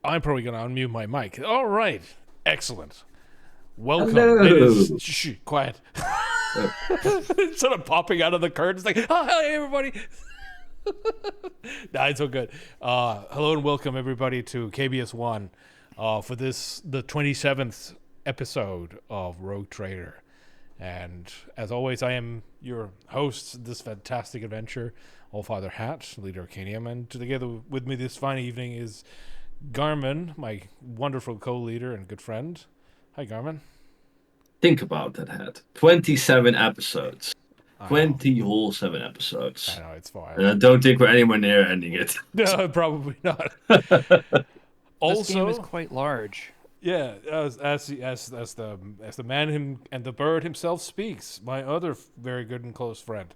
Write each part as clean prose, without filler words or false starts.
I'm probably going to unmute my mic. All right. Excellent. Welcome. It Hello. is... Shh, quiet. Uh, Sort of popping out of the curtains like, oh, hey, everybody. Nah, it's all good. Hello and welcome, everybody, to KBS1 for the 27th episode of Rogue Trader. And as always, I am your host, this fantastic adventure, Allfather Hat, leader of Canium. And together with me this fine evening is Garmin, my wonderful co-leader and good friend. Hi, Garmin. think about that, Hat. 27 episodes. I know. 20 whole 7 I episodes. know, it's And wild. I don't think we're anywhere near ending it. No, probably not. This game is Also, quite large. yeah, as the man him and the bird himself speaks, my other very good and close friend,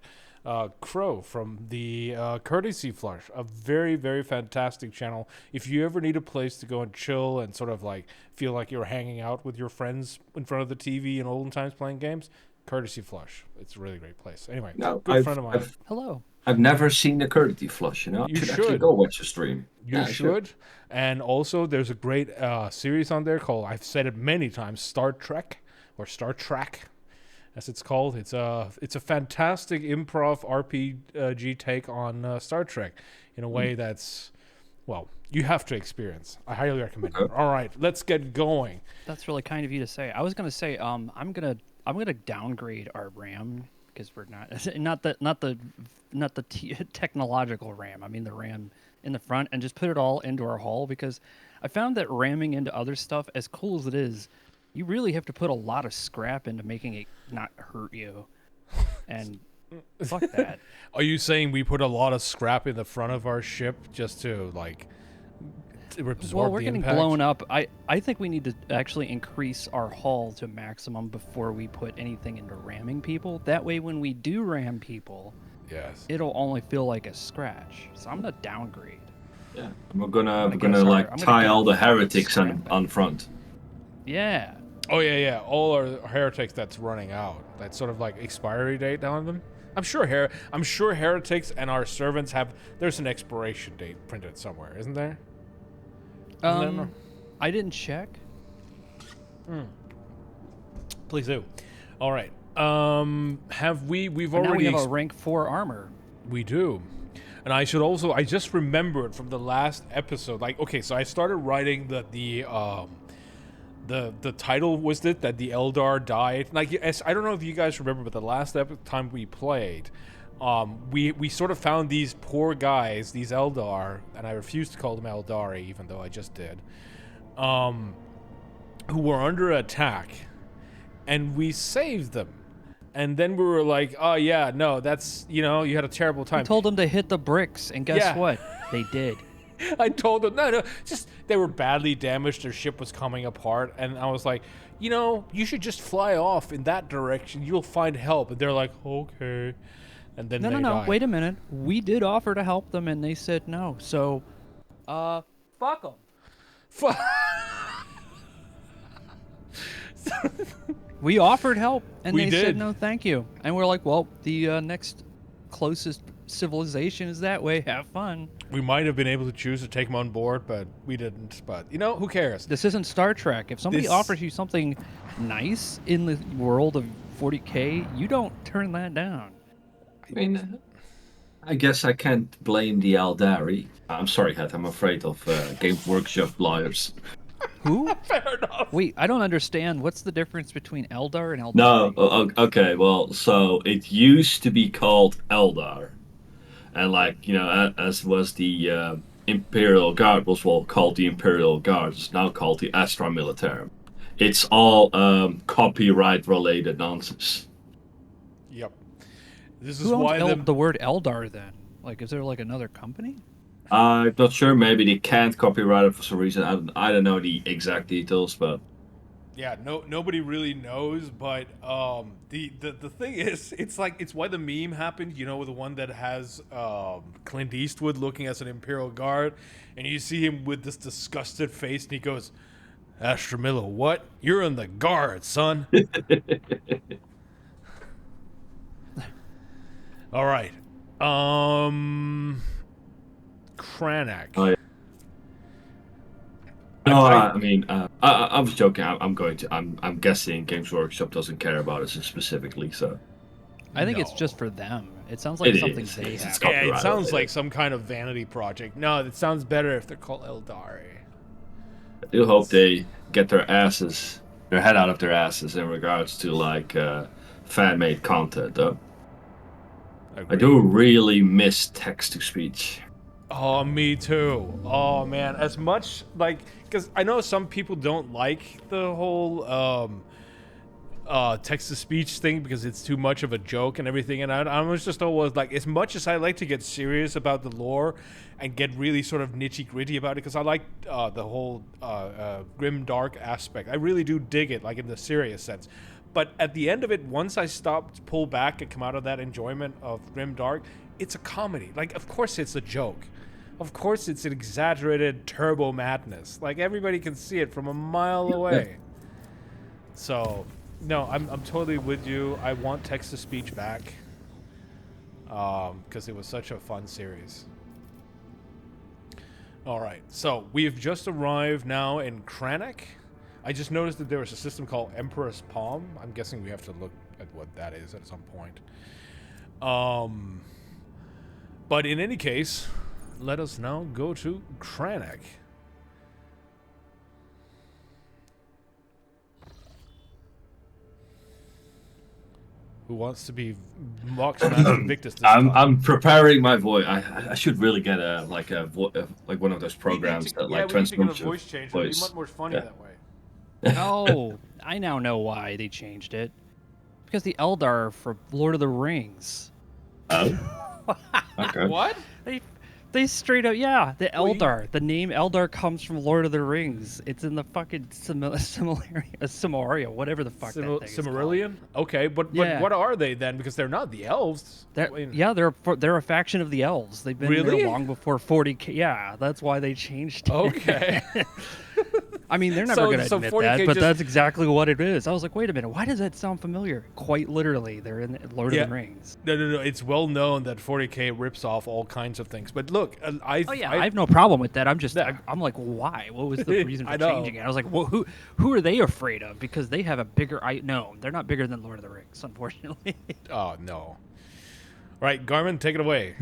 Crow from the Courtesy Flush, a very very fantastic channel. If you ever need a place to go and chill and sort of like feel like you're hanging out with your friends in front of the TV in olden times playing games, Courtesy Flush, it's a really great place. Anyway, No, good friend of mine. Hello. I've never seen the Courtesy Flush, you know? I You should actually should. go watch the stream. You Yeah, I should. And also, there's a great series on there called, I've said it many times, Star Trek, or Star Trek, as it's called. It's a fantastic improv RPG take on Star Trek in a way that's, well, you have to experience. I highly recommend it. Okay. All right, let's get going. That's really kind of you to say. I was gonna say, I'm gonna downgrade our RAM because we're not the technological RAM. I mean the RAM in the front, and just put it all into our hull because I found that ramming into other stuff, as cool as it is, you really have to put a lot of scrap into making it not hurt you. And fuck that. Are you saying we put a lot of scrap in the front of our ship just to, like, absorb Well, we're the getting impact? blown up. I think we need to actually increase our hull to maximum before we put anything into ramming people. That way, when we do ram people, Yes. it'll only feel like a scratch. So I'm gonna downgrade. Yeah. We're gonna I'm gonna like I'm gonna tie get all the fucking heretics on scrap on front. Yeah. Oh yeah. All our heretics that's running out. That sort of like expiry date on them. I'm sure heretics and our servants have. There's an expiration date printed somewhere, isn't there? Isn't there? I didn't check. Please do. All right. Have we've But now already we have a rank 4 armor. we do. And I should also, I just remembered from the last episode, like, okay, so I started writing the title was that the Eldar died. Like, I don't know if you guys remember, but the last time we played, we sort of found these poor guys, these Eldar, and I refuse to call them Eldari, even though I just did, who were under attack, and we saved them. And then we were like, oh yeah, no, that's, you had a terrible time. I told them to hit the bricks, and guess Yeah. what? They did. I told them, no, just they were badly damaged. Their ship was coming apart. And I was like, you should just fly off in that direction. You'll find help. And they're like, okay. And then No, they no, no. died. Wait a minute. We did offer to help them, and they said no. So, fuck them. We offered help, and We they did. said no, thank you. And we're like, well, the next closest civilization is that way. Have fun. We might have been able to choose to take them on board, but we didn't. But, who cares? This isn't Star Trek. If somebody This- offers you something nice in the world of 40K, you don't turn that down. I mean, I guess I can't blame the Eldari. I'm sorry, Hat. I'm afraid of Game Workshop liars. Who? Fair enough. Wait, I don't understand. What's the difference between Eldar and Eldar? No, okay, well, so it used to be called Eldar. And, like, as was the Imperial Guard was called the Imperial Guard. It's now called the Astra Militarum. It's all copyright-related nonsense. Yep. This is Who why owns the word Eldar then? Like, is there like another company? I'm not sure, maybe they can't copyright it for some reason. I don't know the exact details, but... Yeah, nobody really knows, but the thing is, it's why the meme happened, the one that has Clint Eastwood looking as an Imperial Guard, and you see him with this disgusted face, and he goes, Astra Miller, what? You're in the Guard, son. All right. Cranach. Oh, yeah. No, I mean, I was joking. I'm guessing Games Workshop doesn't care about us specifically, so I think it's No. just for them. It sounds like It something is. they It's have. Yeah, it copyright sounds like related. some kind of vanity project. No, it sounds better if they're called Eldar. I do hope they get their head out of their asses in regards to like fan-made content. Though I do really miss text to speech. Oh, me too. Oh man, as much like because I know some people don't like the whole text to speech thing because it's too much of a joke and everything. And I was just always like, as much as I like to get serious about the lore and get really sort of nitty gritty about it, because I like the whole grim dark aspect. I really do dig it, like in the serious sense. But at the end of it, once I stopped, pull back, and come out of that enjoyment of grim dark, it's a comedy. Like, of course, it's a joke. Of course, it's an exaggerated turbo madness. Like everybody can see it from a mile away. So, no, I'm totally with you. I want text to speech back because it was such a fun series. All right, so we've just arrived now in Kranich. I just noticed that there was a system called Emperor's Palm. I'm guessing we have to look at what that is at some point. But in any case, let us now go to Kranich. Who wants to be Moxmaster Victus this time? I'm preparing my voice. I should really get like one of those programs that like we need to get a transforms your voice change. It'll be voice. much more funny Yeah. that way. Oh, I now know why they changed it. Because the Eldar from Lord of the Rings. Oh. Okay. What? They straight up, yeah, the Well, Eldar. The name Eldar comes from Lord of the Rings. It's in the fucking Samaria, whatever the fuck that thing is called. Cimmerillion? Okay, but Yeah. what are they then? Because they're not the elves. They're a faction of the elves. They've been Really? there long before 40K. Yeah, that's why they changed it. Okay. I mean, they're never So- going to so admit 40K that, but just- that's exactly what it is. I was like, wait a minute, why does that sound familiar? Quite literally, they're in Lord Yeah. of the Rings. No. It's well known that 40K rips off all kinds of things. But look, I I have no problem with that. I'm just, Yeah. I'm like, why? What was the reason I for know. changing it? I was like, well, who are they afraid of? Because they have a bigger. No, they're not bigger than Lord of the Rings, unfortunately. Oh no. Right, Garmin, take it away.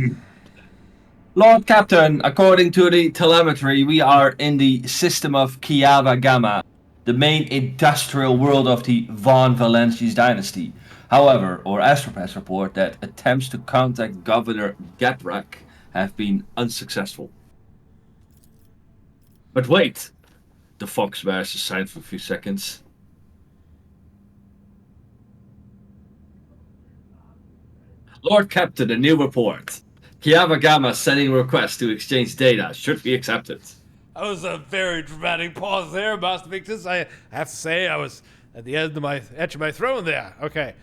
Lord Captain, according to the telemetry, we are in the system of Kiava Gamma, the main industrial world of the Von Valancius dynasty. However, our astropaths report that attempts to contact Governor Gatrak have been unsuccessful. But wait! The fox bears silent for a few seconds. Lord Captain, a new report. Kiava Gamma sending a request to exchange data. Should be accepted. That was a very dramatic pause there, Master Victus. I have to say, I was at the edge of my throne there. Okay.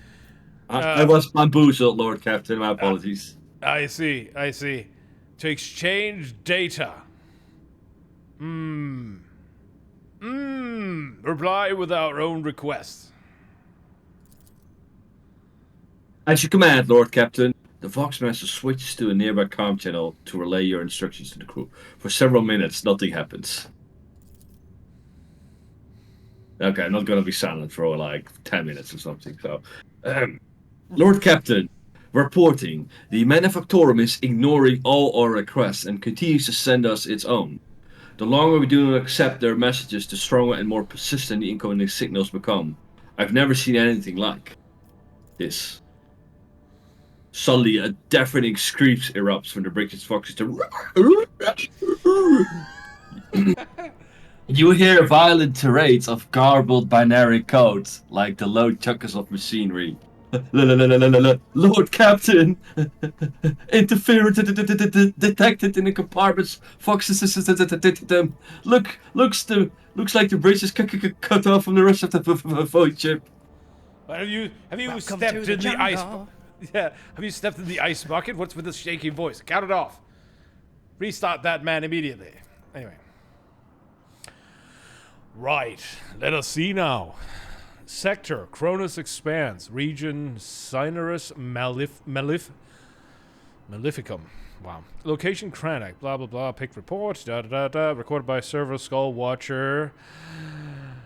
I was bamboozled, Lord Captain. My apologies. I see. To exchange data. Reply with our own request. As you command, Lord Captain. The Voxmaster switches to a nearby comm channel to relay your instructions to the crew. For several minutes, nothing happens. Okay, I'm not gonna be silent for like 10 minutes or something. So, Lord Captain, reporting. The Manufactorum is ignoring all our requests and continues to send us its own. The longer we do not accept their messages, the stronger and more persistent the incoming signals become. I've never seen anything like this. Suddenly, a deafening screech erupts from the British foxes. You hear violent tirades of garbled binary codes, like the low chuckles of machinery. Lord Captain! Interference detected in the compartments. Foxes looks like the bridge is cut off from the rest of the void ship. Have you Welcome stepped to in the the ice? jungle. Yeah. Have you stepped in the ice bucket? What's with this shaky voice? Count it off. Restart that man immediately. Anyway. Right. Let us see now. Sector Cronus expands. Region Cinerus Maleficum. Wow. Location Kranich, blah, blah, blah. Pick report, da, da, da, da. Recorded by Server Skull Watcher.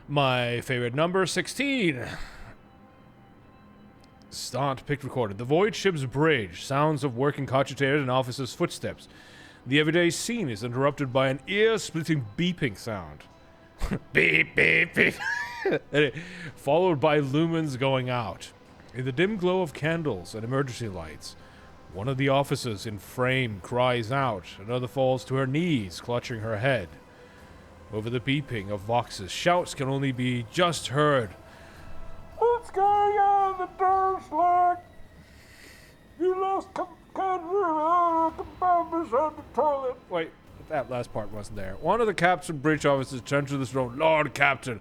My favorite number, 16. Start pick recorded. The void ship's bridge. Sounds of working cogitators and officers' footsteps. The everyday scene is interrupted by an ear-splitting beeping sound. Beep, beep, beep. Followed by lumens going out. In the dim glow of candles and emergency lights, one of the officers in frame cries out. Another falls to her knees, clutching her head. Over the beeping of voxes, shouts can only be just heard. What's going on the dark slug? You lost compartments on the toilet. Wait, that last part wasn't there. One of the captain bridge officers turned to the throne. Lord Captain,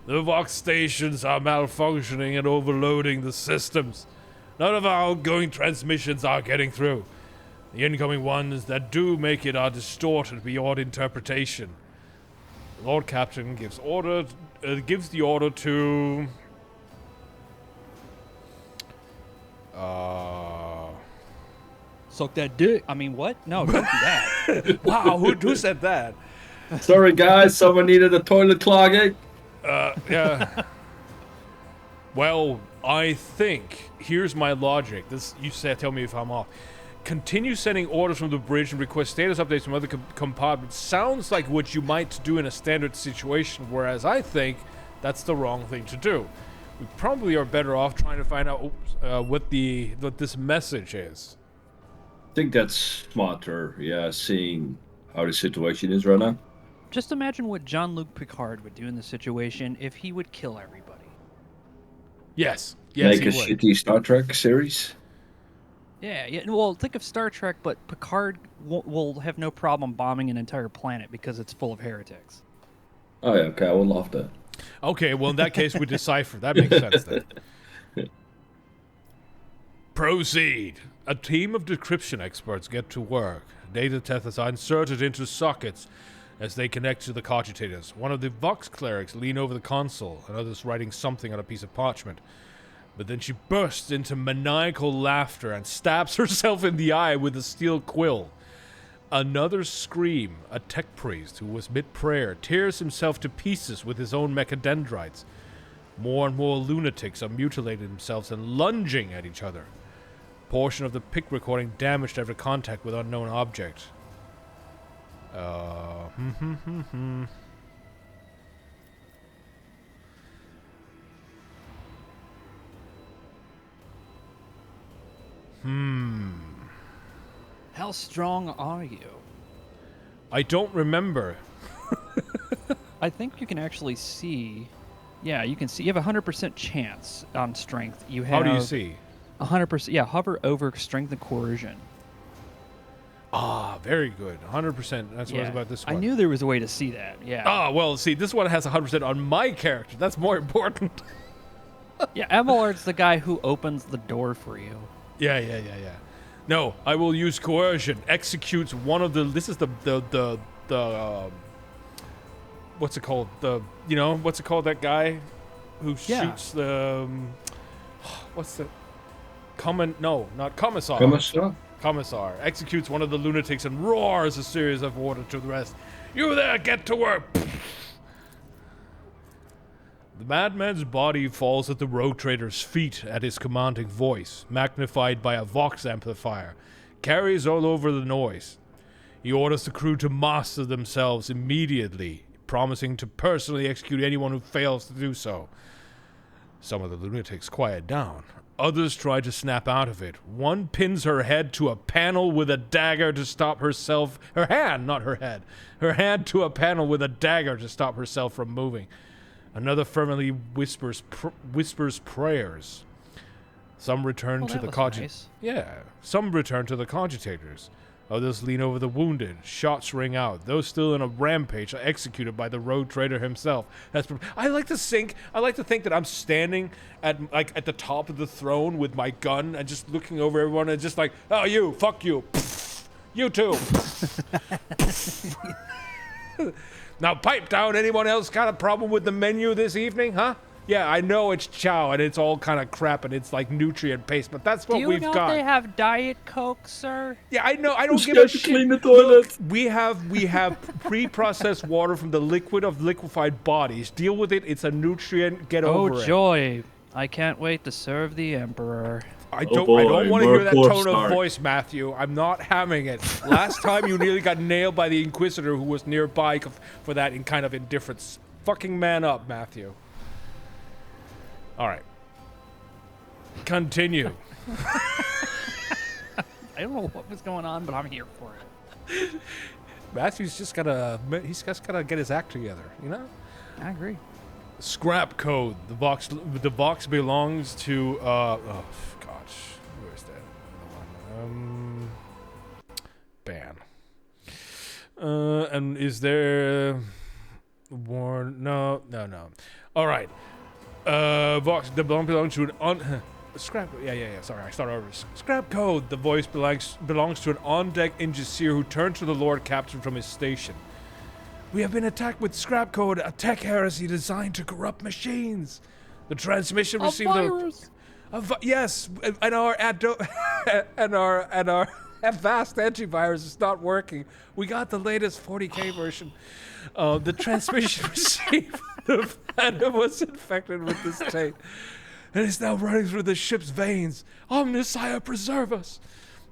the Vox stations are malfunctioning and overloading the systems. None of our outgoing transmissions are getting through. The incoming ones that do make it are distorted beyond interpretation. The Lord Captain gives the order to... Suck that dick. I mean, what? No, don't do that. Wow, who said that? Sorry, guys. Someone needed a toilet clogging. Yeah. Well, I think here's my logic. You said, tell me if I'm off. Continue sending orders from the bridge and request status updates from other compartments. Sounds like what you might do in a standard situation, whereas I think that's the wrong thing to do. We probably are better off trying to find out what this message is. I think that's smarter. Yeah, seeing how the situation is right now. Just imagine what Jean-Luc Picard would do in this situation if he would kill everybody. Yes, Make he a would. shitty Star Trek series. Yeah. Well, think of Star Trek, but Picard will have no problem bombing an entire planet because it's full of heretics. Oh yeah, okay, I would love that. Okay, well in that case we decipher. That makes sense then. Proceed. A team of decryption experts get to work. Data tethers are inserted into sockets as they connect to the cogitators. One of the Vox clerics lean over the console, another's writing something on a piece of parchment. But then she bursts into maniacal laughter and stabs herself in the eye with a steel quill. Another scream, a tech priest who was mid-prayer tears himself to pieces with his own mechadendrites. More and more lunatics are mutilating themselves and lunging at each other. Portion of the pic recording damaged after contact with unknown object. How strong are you? I don't remember. I think you can actually see. Yeah, you can see. You have a 100% chance on strength. You have. How do you see? 100%. Yeah, hover over strength and coercion. Ah, very good. 100%. That's what I was about this one. I knew there was a way to see that. Yeah. Ah, well, see, this one has 100% on my character. That's more important. Yeah, Abelard's the guy who opens the door for you. Yeah. No, I will use coercion. Executes one of the. This is the what's it called? What's it called? That guy who shoots the. What's the. Not Commissar. Commissar executes one of the lunatics and roars a series of orders to the rest. You there, get to work! The madman's body falls at the rogue trader's feet at his commanding voice, magnified by a Vox amplifier, carries all over the noise. He orders the crew to master themselves immediately, promising to personally execute anyone who fails to do so. Some of the lunatics quiet down. Others try to snap out of it. One pins her head to a panel with a dagger to stop herself. Her hand, not her head. Her hand to a panel with a dagger to stop herself from moving. Another firmly whispers prayers. Some return to the nice. Some return to the cogitators. Others lean over the wounded. Shots ring out. Those still in a rampage are executed by the rogue trader himself. I like to think that I'm standing at the top of the throne with my gun and just looking over everyone and just like, oh, you, fuck you, you too. Now pipe down. Anyone else got a problem with the menu this evening, huh? Yeah, I know it's chow and it's all kind of crap and it's like nutrient paste, but that's what Do you we've know got. they have Diet Coke, sir? Yeah, I know. I don't Who's give a scared to shit. clean the Look, toilet? we have pre-processed water from the liquid of liquefied bodies. Deal with it. It's a nutrient. Get Oh, over it. joy. I can't wait to serve the Emperor. I Oh don't boy, want to hear that more tone of corpse voice, Matthew. I'm not having it. Last time you nearly got nailed by the Inquisitor who was nearby for that in kind of indifference. Fucking man up, Matthew. All right. Continue. I don't know what was going on, but I'm here for it. Matthew's just gotta get his act together, you know? I agree. Scrap code. The box belongs to oh gosh, where's that one? Ban. And is there no. All right. Box that belongs to an scrap. Yeah. Sorry, I started over. Scrap code. The voice belongs to an on-deck engineer who turned to the Lord Captain from his station. We have been attacked with scrap code, a tech heresy designed to corrupt machines. The transmission received virus. Yes, and our and our advanced antivirus is not working. We got the latest 40K version. The transmission received and it was infected with this taint, and it's now running through the ship's veins. Omnissiah, preserve us.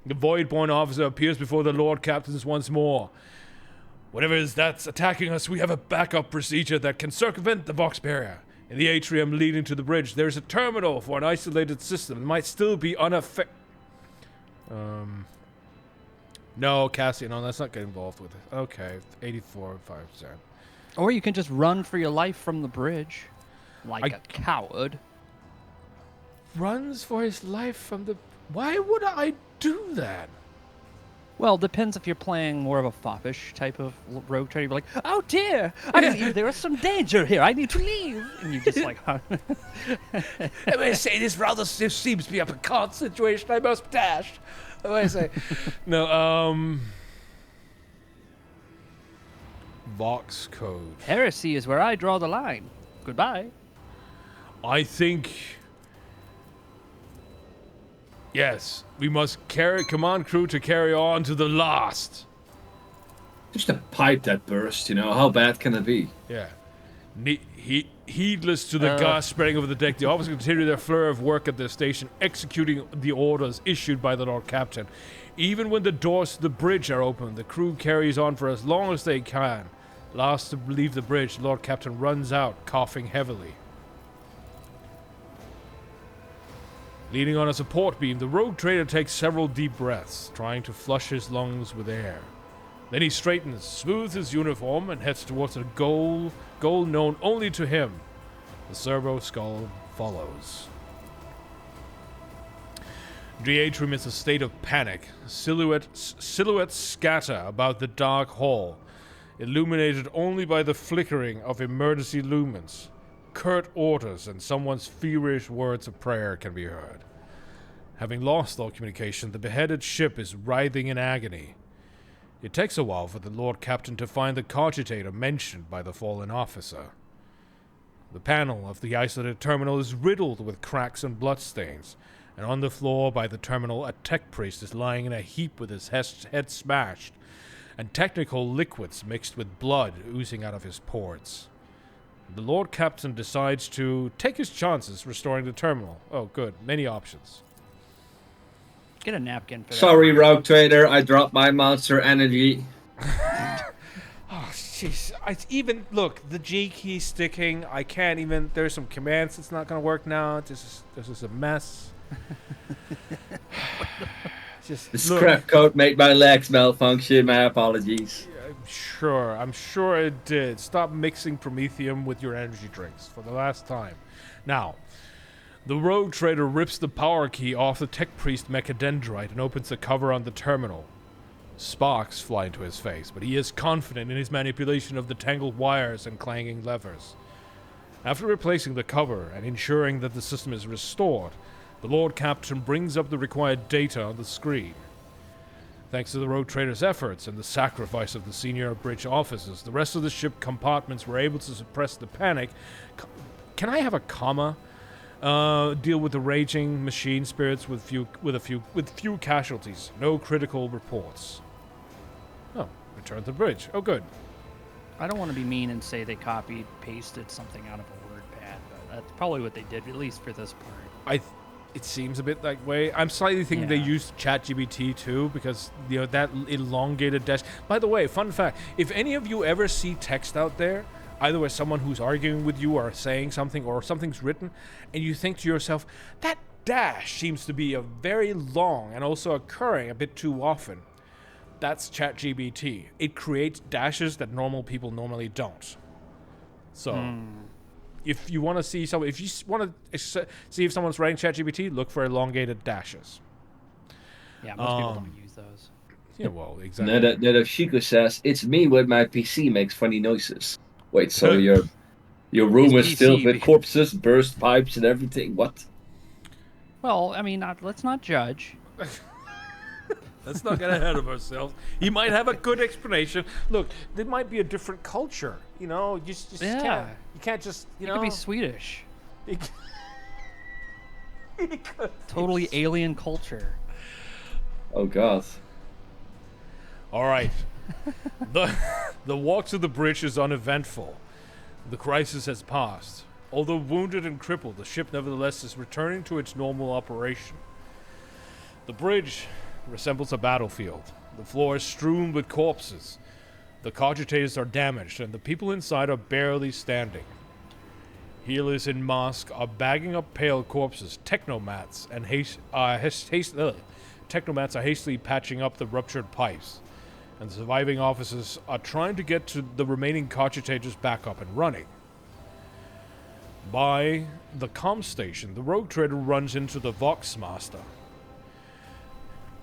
The Voidborn officer appears before the Lord Captains once more. Whatever it is that's attacking us, we have a backup procedure that can circumvent the Vox barrier. In the atrium leading to the bridge, there's a terminal for an isolated system. It might still be unaffected. No, Cassian, no, let's not get involved with it. Okay, 84.5%. Or you can just run for your life from the bridge. Like a coward. Runs for his life from the... Why would I do that? Well, depends if you're playing more of a foppish type of rogue trader. You're like, oh dear, I believe there is some danger here. I need to leave. And you just like, huh? I may say this seems to be a picard situation. I must dash. I may say, no. Vox code. Heresy is where I draw the line. Goodbye. I think. Yes, we must command crew to carry on to the last. Just a pipe that burst, how bad can it be? Yeah. Heedless to the gas spreading over the deck, the officers continue their flurry of work at their station, executing the orders issued by the Lord Captain. Even when the doors to the bridge are open, the crew carries on for as long as they can. Last to leave the bridge, the Lord Captain runs out, coughing heavily. Leaning on a support beam, the rogue trader takes several deep breaths, trying to flush his lungs with air. Then he straightens, smooths his uniform, and heads towards a goal known only to him. The servo skull follows. The atrium is a state of panic. Silhouettes scatter about the dark hall, illuminated only by the flickering of emergency lumens. Curt orders and someone's feverish words of prayer can be heard. Having lost all communication, the beheaded ship is writhing in agony. It takes a while for the Lord Captain to find the cogitator mentioned by the fallen officer. The panel of the isolated terminal is riddled with cracks and bloodstains, and on the floor by the terminal a tech priest is lying in a heap with his head smashed, and technical liquids mixed with blood oozing out of his pores. The Lord Captain decides to take his chances restoring the terminal. Oh, good. Many options. Get a napkin for that. Sorry, Rogue Trader, I dropped my monster energy. Oh, jeez. Look, the G key sticking. I can't even. There's some commands that's not going to work now. This is a mess. The scrap code made my legs malfunction. My apologies. I'm sure it did. Stop mixing Promethium with your energy drinks for the last time. Now, the rogue trader rips the power key off the tech priest mechadendrite and opens the cover on the terminal. Sparks fly into his face, but he is confident in his manipulation of the tangled wires and clanging levers. After replacing the cover and ensuring that the system is restored, the Lord Captain brings up the required data on the screen. Thanks to the rogue trader's efforts and the sacrifice of the senior bridge officers, the rest of the ship compartments were able to suppress the panic can I have a comma? Deal with the raging machine spirits with few casualties. No critical reports. Oh, return to the bridge. Oh, good. I don't want to be mean and say they copied, pasted something out of a word pad, but that's probably what they did, at least for this part. It seems a bit that way. I'm slightly thinking they used ChatGPT too, because that elongated dash. By the way, fun fact: if any of you ever see text out there, either with someone who's arguing with you or saying something, or something's written, and you think to yourself, that dash seems to be a very long and also occurring a bit too often. That's ChatGPT. It creates dashes that normal people normally don't. So, if you want to see if you want to see if someone's writing ChatGPT, look for elongated dashes. Yeah, most people don't use those. Yeah, well, exactly. Shiko says, "It's me when my PC makes funny noises." Wait, so your room is filled with corpses, burst pipes, and everything? What? Well, I mean, let's not judge. Let's not get ahead of ourselves. He might have a good explanation. Look, there might be a different culture. You just can't. You can't just. It could be Swedish. It could totally alien culture. Oh God. All right. The walk to the bridge is uneventful. The crisis has passed. Although wounded and crippled, the ship nevertheless is returning to its normal operation. The bridge resembles a battlefield. The floor is strewn with corpses. The cogitators are damaged, and the people inside are barely standing. Healers in masks are bagging up pale corpses. Technomats are hastily patching up the ruptured pipes, and the surviving officers are trying to get to the remaining cogitators back up and running. By the comm station, the rogue trader runs into the Vox Master.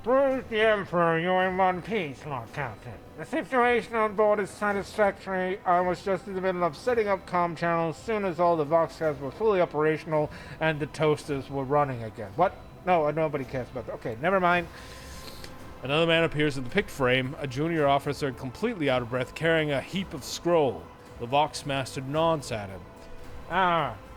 Praise the Emperor, you're in one piece, Lord Captain. The situation on board is satisfactory. I was just in the middle of setting up comm channels soon as all the Voxcats were fully operational and the toasters were running again. What? No, nobody cares about that. Okay, never mind. Another man appears in the picked frame, a junior officer completely out of breath, carrying a heap of scroll. The Vox Master nods at him.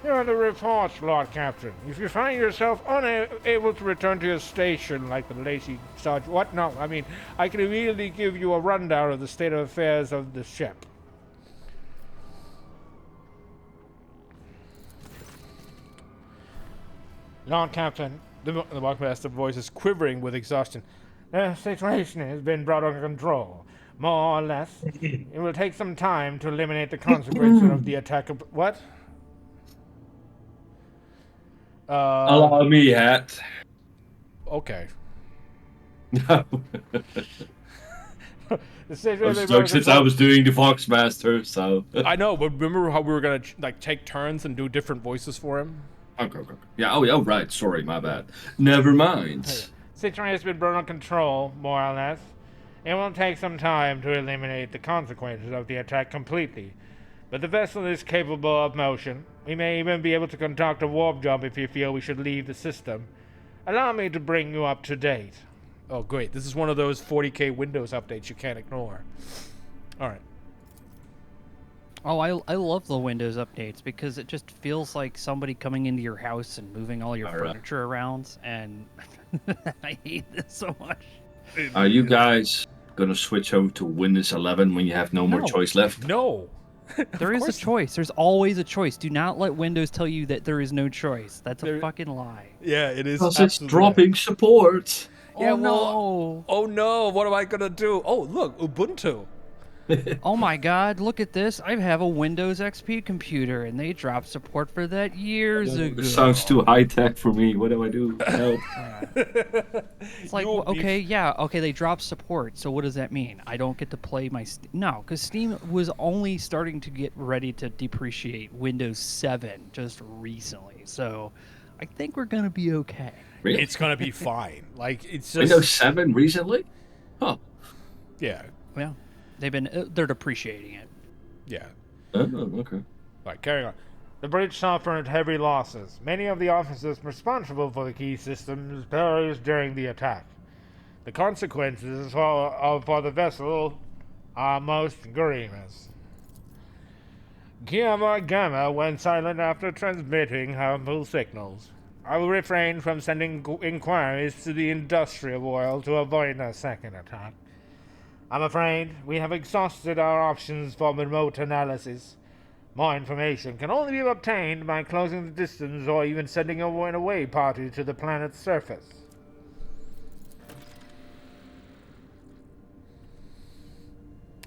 Here are the reports, Lord Captain. If you find yourself unable to return to your station like the lazy sergeant... What? No, I mean, I can immediately give you a rundown of the state of affairs of the ship. Lord Captain, the Voxmaster's voice is quivering with exhaustion. The situation has been brought under control. More or less. It will take some time to eliminate the consequences of the attack of... What? Allow me, Hat. Okay. No. Since I was doing the Foxmaster, so... I know, but remember how we were going to take turns and do different voices for him? Okay. Yeah, oh, right. Sorry, my bad. Never mind. Situation has been brought under control, more or less. It will take some time to eliminate the consequences of the attack completely. But the vessel is capable of motion. We may even be able to conduct a warp jump if you feel we should leave the system. Allow me to bring you up to date. Oh, great. This is one of those 40k Windows updates you can't ignore. All right. Oh, I love the Windows updates because it just feels like somebody coming into your house and moving all your furniture around, and I hate this so much. Are you guys gonna switch over to Windows 11 when you have no more choice left? No. There is a choice. There's always a choice. Do not let Windows tell you that there is no choice. That's a fucking lie. Yeah, it is. Because it's dropping support. Yeah, no. Oh no, what am I gonna do? Oh, look, Ubuntu. Oh my God, look at this. I have a Windows XP computer, and they dropped support for that years ago. It sounds too high-tech for me. What do I do? Help. It's like, okay, they dropped support, so what does that mean? I don't get to play my... No, because Steam was only starting to get ready to depreciate Windows 7 just recently, so I think we're going to be okay. Really? It's going to be fine. Like, it's just... Windows 7 recently? Huh. Yeah. Yeah. They're depreciating it. Yeah. Oh, okay. All right, carry on. The bridge suffered heavy losses. Many of the officers responsible for the key systems perished during the attack. The consequences for the vessel are most grievous. Gamma Gamma went silent after transmitting harmful signals. I will refrain from sending inquiries to the industrial world to avoid a second attack. I'm afraid we have exhausted our options for remote analysis. More information can only be obtained by closing the distance or even sending an away party to the planet's surface.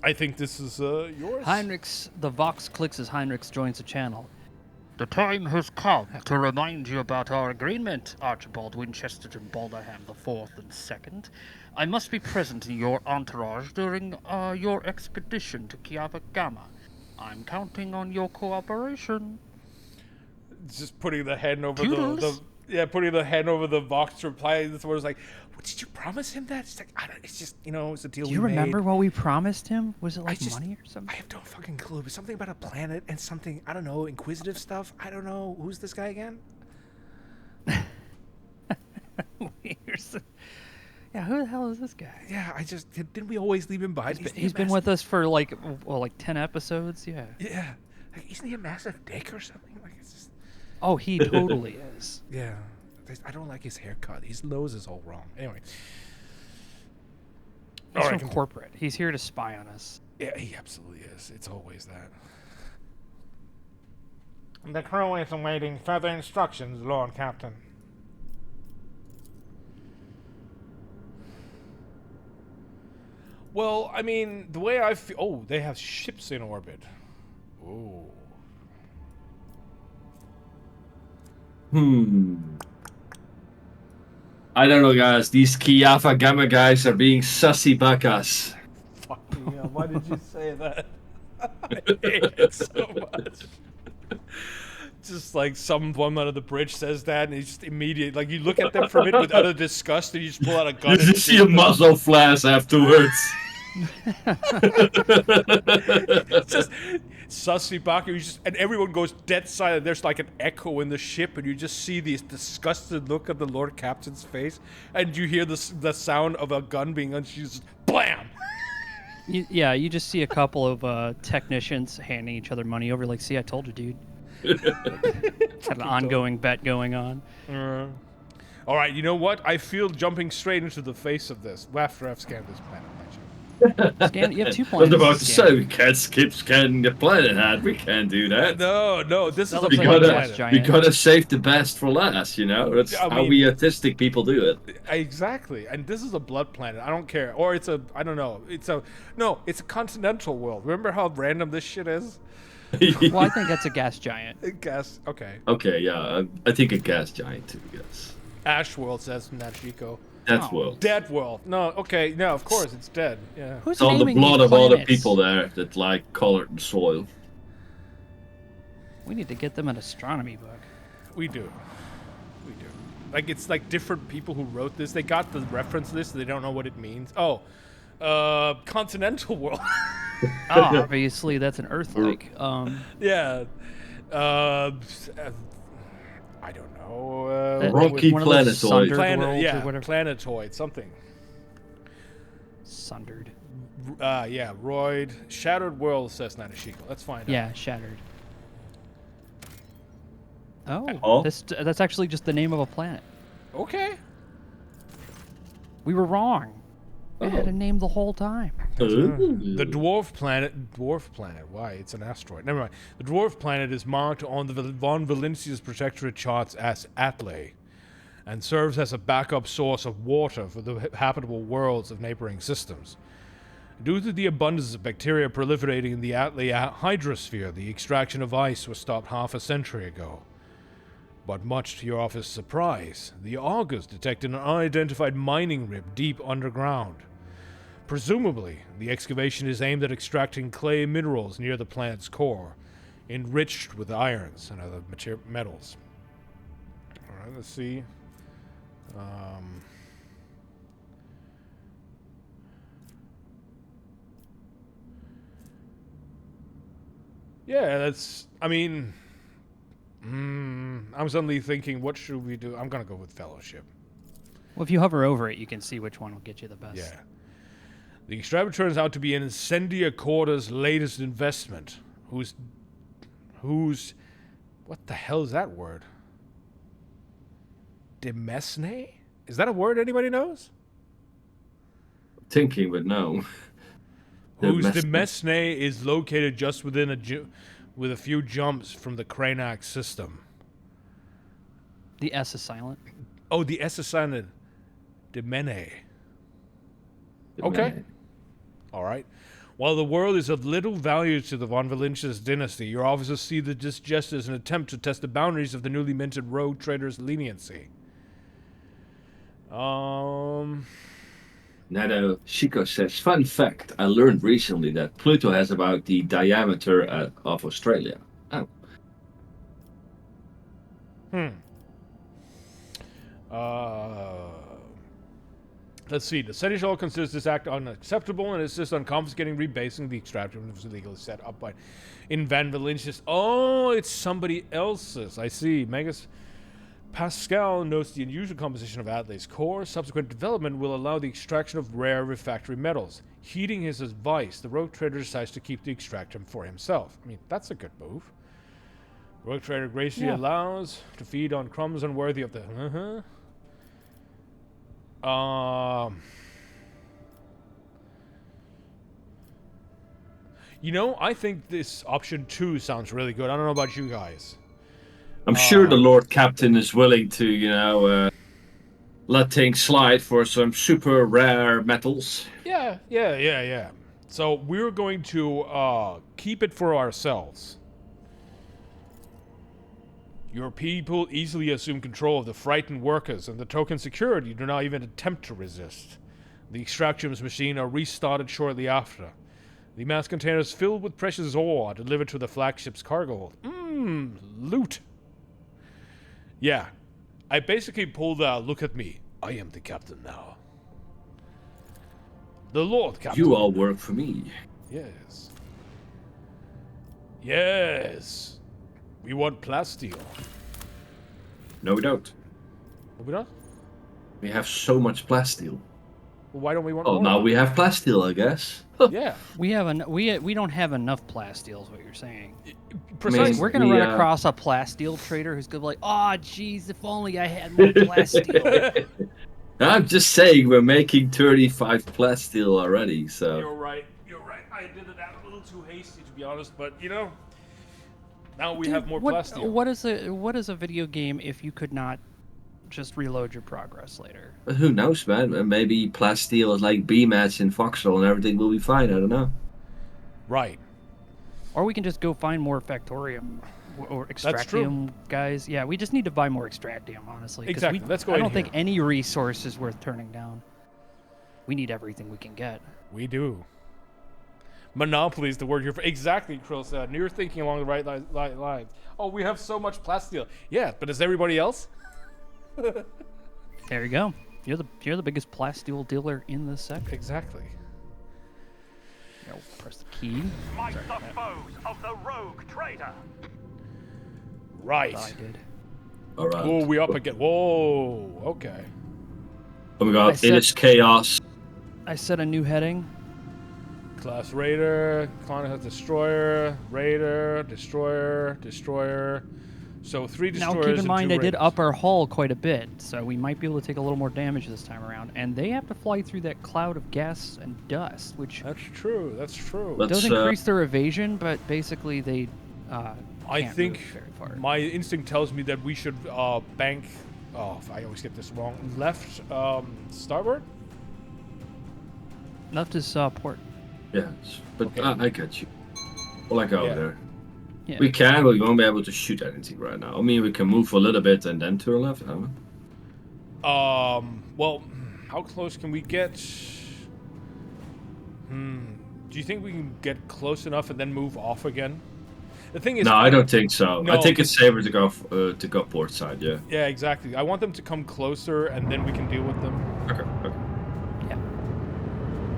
I think this is yours. Heinrichs, the Vox clicks as Heinrichs joins the channel. The time has come to remind you about our agreement, Archibald Winchester and Balderham the Fourth and Second. I must be present in your entourage during your expedition to Kiava Gamma. I'm counting on your cooperation. Just putting the head over Toodles. putting the head over the Vox reply. This was like, what, did you promise him that? It's like, I don't, it's just, it's a deal Do we you remember made. what we promised him? Was it like I money or something? I have no fucking clue. But something about a planet and something, I don't know, inquisitive stuff. I don't know. Who's this guy again? Yeah, who the hell is this guy? Yeah, didn't we always leave him behind? He's been with us for like 10 episodes, yeah. Yeah. Like, isn't he a massive dick or something? Like, it's just... Oh, he totally is. Yeah. I don't like his haircut. His nose is all wrong. Anyway. He's All right, from corporate. He's here to spy on us. Yeah, he absolutely is. It's always that. The crew is awaiting further instructions, Lord Captain. Well, I mean, the way I feel... Oh, they have ships in orbit. Oh. I don't know, guys. These Kiava Gamma guys are being sussy buckas. Fucking hell, why did you say that? I hate it so much. Just like some woman under the bridge says that, and it's just immediate. Like, you look at them for a minute with utter disgust, and you just pull out a gun. You and just see shoot a them. muzzle flash afterwards. It's just sussy Baku, and everyone goes dead silent. There's like an echo in the ship, and you just see this disgusted look on the Lord Captain's face, and you hear the sound of a gun being unsheathed. Blam! You just see a couple of technicians handing each other money over, like, see, I told you, dude. Had an ongoing bet going on. All right, you know what? I feel jumping straight into the face of this after I've scanned this planet. You have 2 I was planets. about to scan. say, we can't skip scanning the planet, Hat. We can't do that. No, this is a looks We like a planet. gas giant. we gotta save the best for last, you know? That's I how mean- we autistic people do it. Exactly, and this is a blood planet. I don't care, or it's a, I don't know. It's a continental world. Remember how random this shit is? Well, I think that's a gas giant. Gas. Okay. Okay, yeah, I think a gas giant too, yes. Ash world says Nachiko. That's Oh. well. Dead world. No. Okay. No. Of course it's dead. Yeah. Who's It's all the naming blood these of all the planets? people there that, like, colored the soil. We need to get them an astronomy book. We do. Like, it's like different people who wrote this. They got the reference list. They don't know what it means. Oh, continental world. Oh, obviously that's an Earth-like. Yeah. I don't know. That- Rocky one of those planetoid. sundered Planet. worlds Yeah. or whatever. Planetoid. Something. Sundered. Yeah. Royd. Shattered world says Nanashiko. Let's find out. Yeah, shattered. Oh. Oh, that's actually just the name of a planet. Okay. We were wrong. We had a name the whole time. The dwarf planet. Why? It's an asteroid. Never mind. The dwarf planet is marked on the von Valencia's protectorate charts as Atley, and serves as a backup source of water for the habitable worlds of neighboring systems. Due to the abundance of bacteria proliferating in the Atley hydrosphere, the extraction of ice was stopped half a century ago. But much to your office's surprise, the augurs detected an unidentified mining rib deep underground. Presumably, the excavation is aimed at extracting clay minerals near the planet's core, enriched with irons and other metals. Alright, let's see. Yeah, that's... I mean... I'm suddenly thinking, what should we do? I'm gonna go with Fellowship. Well, if you hover over it, you can see which one will get you the best. Yeah. The extravaganza turns out to be an Incendia Corda's latest investment, whose who's... What the hell is that word? Demesne? Is that a word anybody knows? Thinking, but no. Whose Demesne is located just within with a few jumps from the Kranax system. The S is silent. Oh, the S is silent. Demene. Okay. All right. While the world is of little value to the von Valentius dynasty, your officers see this just as an attempt to test the boundaries of the newly minted rogue trader's leniency. Nado Chico says, fun fact, I learned recently that Pluto has about the diameter of Australia. Oh. Let's see. The Seneschal considers this act unacceptable and insists on confiscating, rebasing the extraction that was illegally set up by in Van Valentius. Oh, it's somebody else's. I see. Megas Pascal notes the unusual composition of Atlay's core. Subsequent development will allow the extraction of rare refractory metals. Heeding his advice, the rogue trader decides to keep the extraction for himself. I mean, that's a good move. Rogue trader graciously allows to feed on crumbs unworthy of the... You know, I think this option 2 sounds really good. I don't know about you guys. I'm sure the Lord Captain is willing to, let things slide for some super rare metals. Yeah. So we're going to keep it for ourselves. Your people easily assume control of the frightened workers, and the token security do not even attempt to resist. The extractions machine are restarted shortly after. The mass containers filled with precious ore are delivered to the flagship's cargo hold. Loot. Yeah, I basically pulled a look at me. I am the captain now. The Lord Captain. You all work for me. Yes. We want plasteel. No, we don't. We don't? We have so much plasteel. Well, why don't we want Oh, more? now we have plasteel, I guess. Yeah. We don't have enough plasteel, is what you're saying. Precisely. We're gonna run across a plasteel trader who's gonna be like, "Oh, geez, if only I had more plasteel." I'm just saying, we're making 35 plasteel already, so... You're right. I did it out a little too hasty, to be honest, but, now we have more plasteel. What is a video game if you could not just reload your progress later? But who knows, man? Maybe plasteel is like B-Mats in Foxhole and everything will be fine, I don't know. Right. Or we can just go find more Factorium or Extractium guys. Yeah, we just need to buy more Extractium, honestly. Exactly. Let's go I don't think any resource is worth turning down. We need everything we can get. We do. Monopoly is the word here for... Exactly, Krill said. You're thinking along the right lines. Oh, we have so much plasteel. Yeah, but is everybody else? There you go. You're the biggest plasteel dealer in this sector. Exactly. Press the key. Smite the foes of the rogue trader. Right. I did. All right. Oh, we up again. Whoa. Okay. Oh my god, it is chaos. I set a new heading. Class Raider. Clan has Destroyer. Raider. Destroyer. So 3 destroyers. Now keep in mind, I did up our hull quite a bit, so we might be able to take a little more damage this time around. And they have to fly through that cloud of gas and dust, which That's true. does increase their evasion, but basically they. I think move very far. my instinct tells me that we should bank. Oh, I always get this wrong. Left, starboard. Left is port. Yes, but Okay. I get you. Well, I go there. Yeah. We can, but we won't be able to shoot anything right now. I mean, we can move a little bit and then turn left. I don't know. Well, how close can we get? Do you think we can get close enough and then move off again? The thing is, No, I don't think so. No, I think it's safer to go port side. Yeah. Yeah, exactly. I want them to come closer, and then we can deal with them. Okay.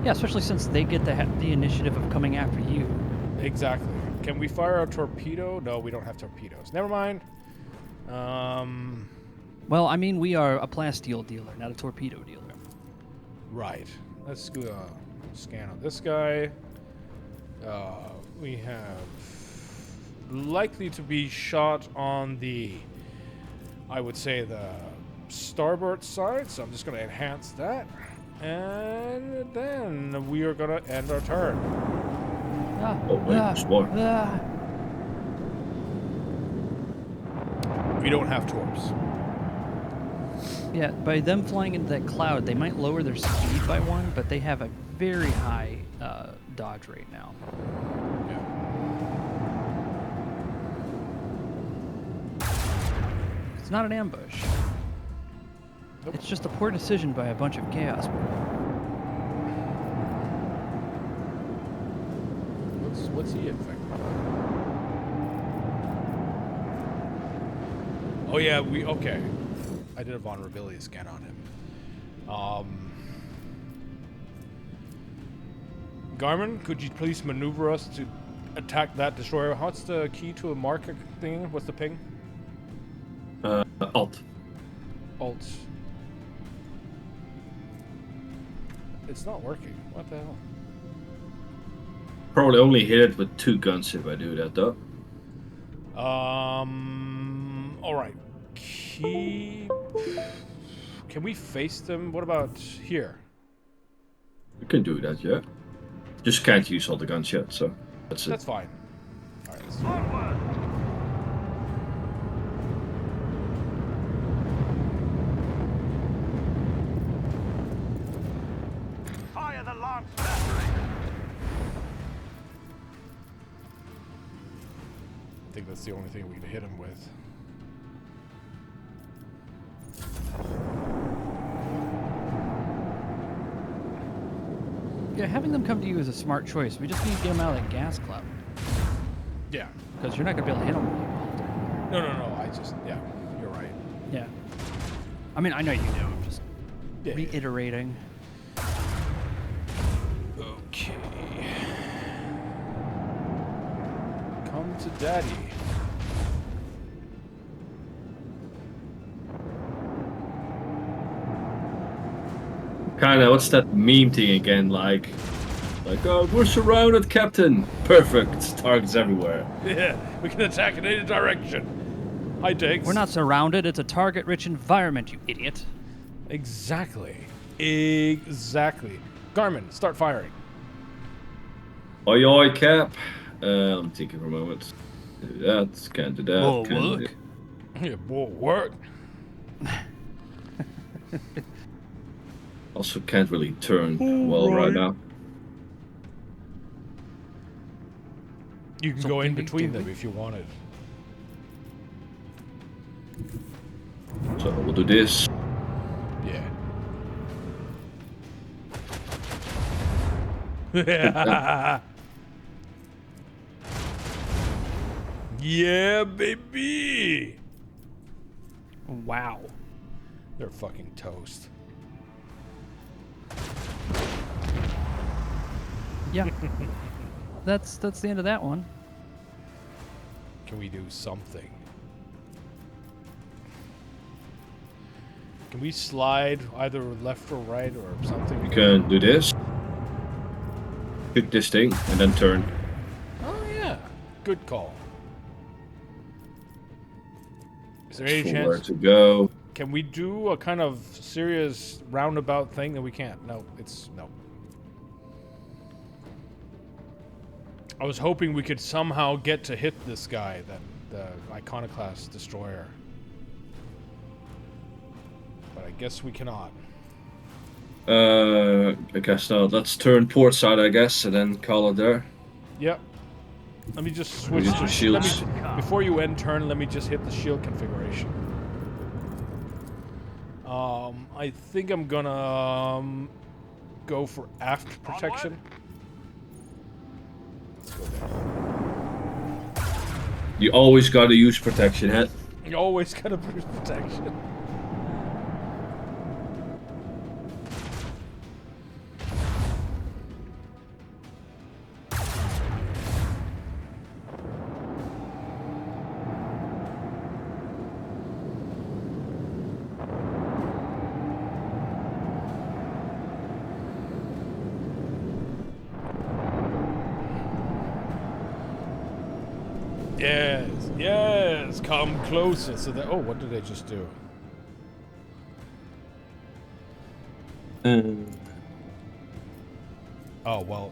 Yeah, especially since they get the initiative of coming after you. Exactly. Can we fire a torpedo? No, we don't have torpedoes. Never mind. Well, I mean, we are a plasteel dealer, not a torpedo dealer. Right. Let's go scan on this guy. We have likely to be shot on the, I would say, the starboard side. So I'm just going to enhance that. And then we are going to end our turn. Oh, wait, there's more. We don't have torps. Yeah, by them flying into that cloud, they might lower their speed by 1, but they have a very high dodge rate now. It's not an ambush. Nope. It's just a poor decision by a bunch of chaos. What's he infected? Oh yeah, okay. I did a vulnerability scan on him. Garmin, could you please maneuver us to attack that destroyer? What's the key to a marker thing? What's the ping? Alt. Alt. It's not working. What the hell? Probably only hit it with 2 guns if I do that, though. All right. Key. Can we face them? What about here? We can do that, yeah. Just can't use all the guns yet, so that's it. That's fine. All right. Onward! Fire the lance battery! I think that's the only thing we can hit him with. Yeah, having them come to you is a smart choice. We just need to get them out of that gas cloud. Yeah. Because you're not going to be able to hit them really well. No. Yeah, you're right. Yeah. I mean, I know you do. I'm just Yeah. reiterating. Okay. Come to daddy. Kinda, what's that meme thing again? Like, oh, we're surrounded, Captain. Perfect. Targets everywhere. Yeah, we can attack in any direction. Hi, Diggs. We're not surrounded. It's a target-rich environment, you idiot. Exactly. Garmin, start firing. Oi, oi, Cap. I'm thinking for a moment. Do that. Can't do that. Whoa, can't do look. Yeah, boy, work. Also, can't really turn well right now. You can So go in ding, between ding, them ding. if you wanted. So we'll do this. Yeah. Yeah, baby. Wow. They're fucking toast. Yeah. That's the end of that one. Can we do something? Can we slide either left or right or something? You can do this. Pick this thing and then turn. Oh yeah, good call. Is there any Where chance? to go? Can we do a kind of serious roundabout thing that we can't? No, no. I was hoping we could somehow get to hit this guy, the Iconoclast destroyer. But I guess we cannot. I guess not. Let's turn port side, I guess, and then call it there. Yep. Let me just switch Use to the shields. before you end turn, let me just hit the shield configuration. I think I'm gonna go for aft protection. Let's go there. You always gotta use protection, head. You always gotta use protection. Yes, yes, come closer. So that. Oh, what did I just do? Oh well.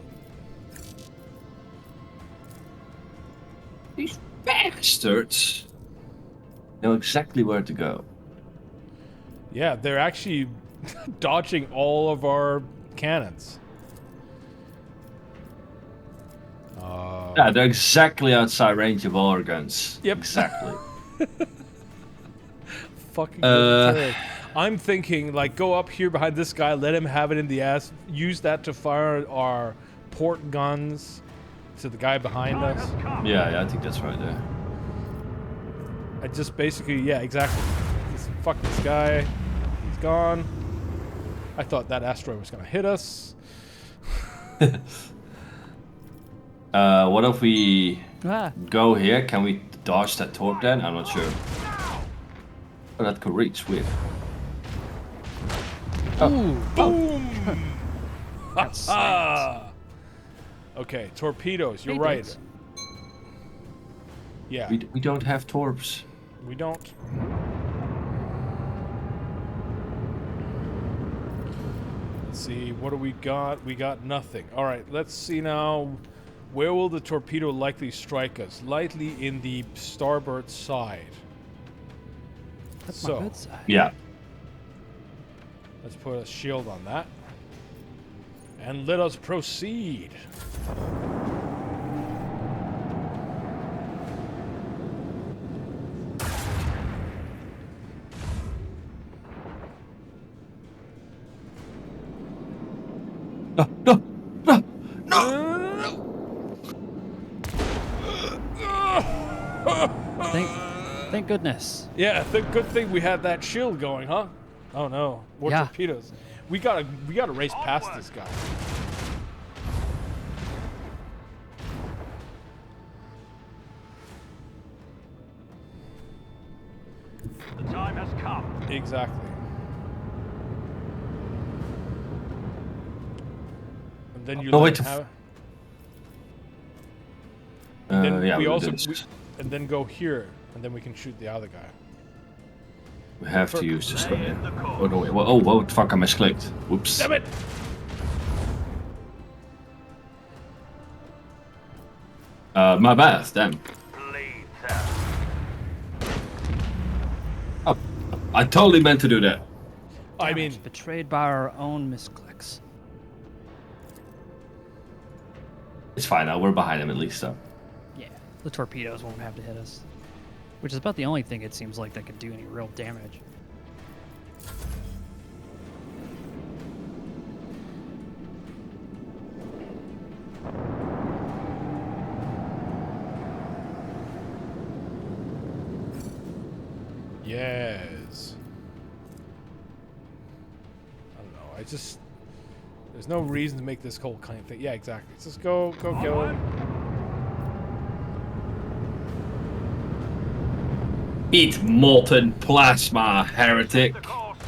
These bastards know exactly where to go. Yeah, they're actually dodging all of our cannons. Yeah, they're exactly outside range of all our guns. Yep. Exactly. Fucking military. I'm thinking, like, go up here behind this guy, let him have it in the ass, use that to fire our port guns to the guy behind Time us. has come. Yeah, I think that's right there. I just basically, yeah, exactly. Just fuck this guy. He's gone. I thought that asteroid was gonna hit us. What if we Ah, go here? Can we dodge that torp then? I'm not sure. Oh, that could reach. Weird. ooh, Boom! got smacked. Ah! Okay, torpedoes. You're Hey, right. dudes. Yeah, We don't have torps. we don't. Let's see, what do we got? We got nothing. All right, let's see now. Where will the torpedo likely strike us? Likely in the starboard side. That's So, my good side. Yeah. let's put a shield on that. And let us proceed. Thank goodness. Yeah, the good thing we had that shield going, huh? Oh no, more Yeah. torpedoes. We gotta race past this guy. The time has come. Exactly. And then you No, let wait, him have. And then yeah, we we'll also do this. and then go here, and then we can shoot the other guy. We have to use this Stay guy. in the course. Oh no! Wait. Oh, fuck! I misclicked. Whoops. Damn it! My bad. Damn. Bleed them. Oh, I totally meant to do that. I mean, Betrayed by our own misclicks. It's fine now. We're behind him at least, though. Yeah, the torpedoes won't have to hit us. Which is about the only thing it seems like that could do any real damage. yes. I don't know. There's no reason to make this whole kind of thing. Yeah, exactly. Just go kill him. Eat molten plasma, heretic. The course.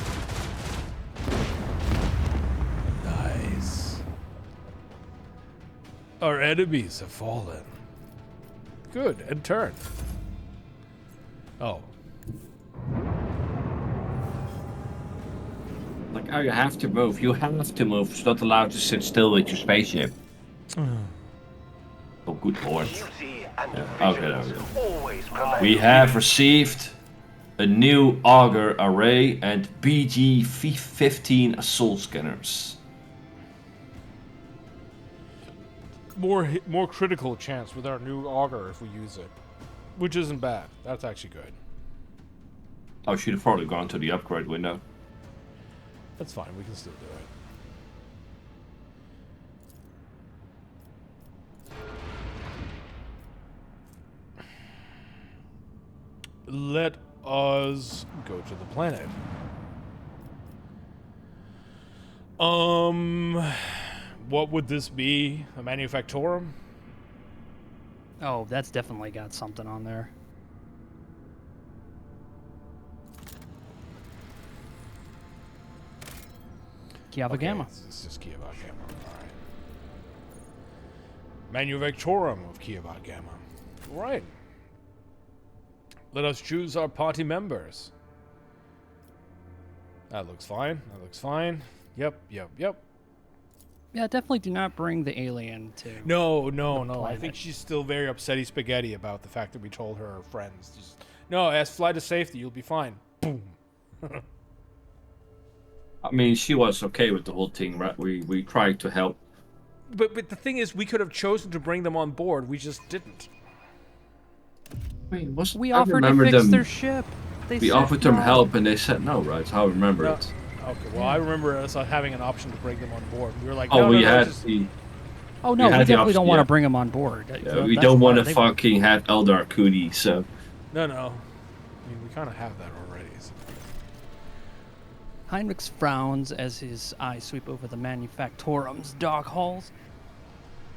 Nice. Our enemies have fallen. Good, and turn. Oh. Like, oh, you have to move. You have to move. It's not allowed to sit still with your spaceship. Oh, good lord. Duty and Okay, there we vigilance go. always prevail. We have received a new auger array and BG-15 assault scanners. More critical chance with our new auger if we use it. Which isn't bad. That's actually good. I should have probably gone to the upgrade window. That's fine, we can still do it. Let us go to the planet. What would this be? A manufactorum? Oh, that's definitely got something on there. Kiava Gamma. This is Kiava Gamma. Alright. Manufactorum of Kiava Gamma. Right. Let us choose our party members. That looks fine. That looks fine. Yep. Yeah, definitely do not bring the alien to. No. I planet. think she's still very upsetty spaghetti about the fact that we told her friends. Just, no, fly to safety. You'll be fine. Boom. I mean, she was okay with the whole thing, right? We tried to help. But the thing is, we could have chosen to bring them on board. We just didn't. I mean, We offered to fix their ship. We offered them help, and they said no, right? How I remember it. Okay, well, I remember us having an option to bring them on board. We were like, Oh, no, we no, had just... the. Oh no, we had the definitely option, don't want yeah. to bring them on board. Yeah, we don't want to fucking have Eldar Cootie, so. No. I mean, we kind of have that already. So. Heinrich frowns as his eyes sweep over the Manufactorum's dark halls.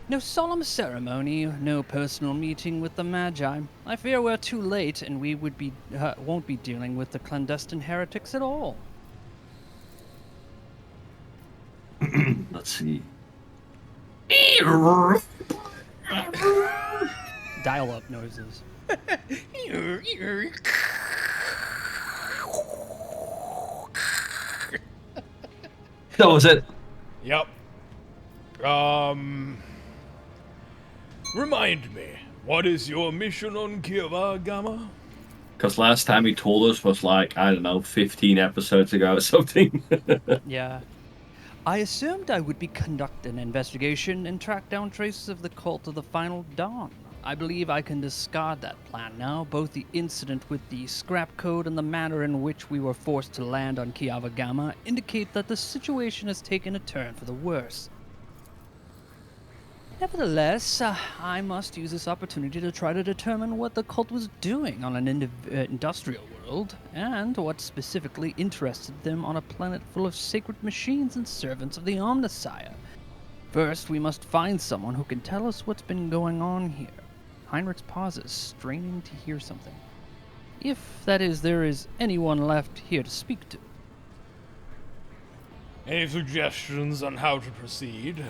No solemn ceremony, no personal meeting with the Magi. I fear we're too late, and we won't be dealing with the clandestine heretics at all. Let's see. Dial-up noises. That was it. Yep. Remind me, what is your mission on Kiva Gamma? Because last time he told us was like, I don't know, 15 episodes ago or something. Yeah. I assumed I would be conducting an investigation and track down traces of the cult of the Final Dawn. I believe I can discard that plan now. Both the incident with the scrap code and the manner in which we were forced to land on Kiava Gamma indicate that the situation has taken a turn for the worse. Nevertheless, I must use this opportunity to try to determine what the cult was doing on an industrial world, and what specifically interested them on a planet full of sacred machines and servants of the Omnissiah. First, we must find someone who can tell us what's been going on here. Heinrich pauses, straining to hear something. If, that is, there is anyone left here to speak to. Any suggestions on how to proceed?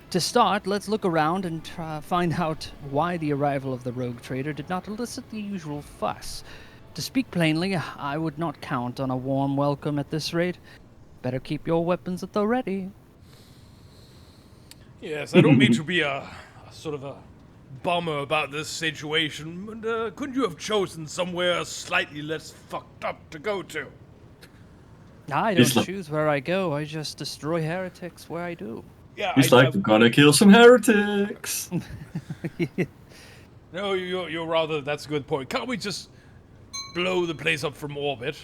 To start, let's look around and find out why the arrival of the rogue trader did not elicit the usual fuss. To speak plainly, I would not count on a warm welcome at this rate. Better keep your weapons at the ready. Yes, I don't mean to be a sort of a bummer about this situation, but couldn't you have chosen somewhere slightly less fucked up to go to? I don't choose where I go, I just destroy heretics where I do. Yeah, He's we're gonna kill some heretics. No, you're rather, that's a good point. Can't we just blow the place up from orbit?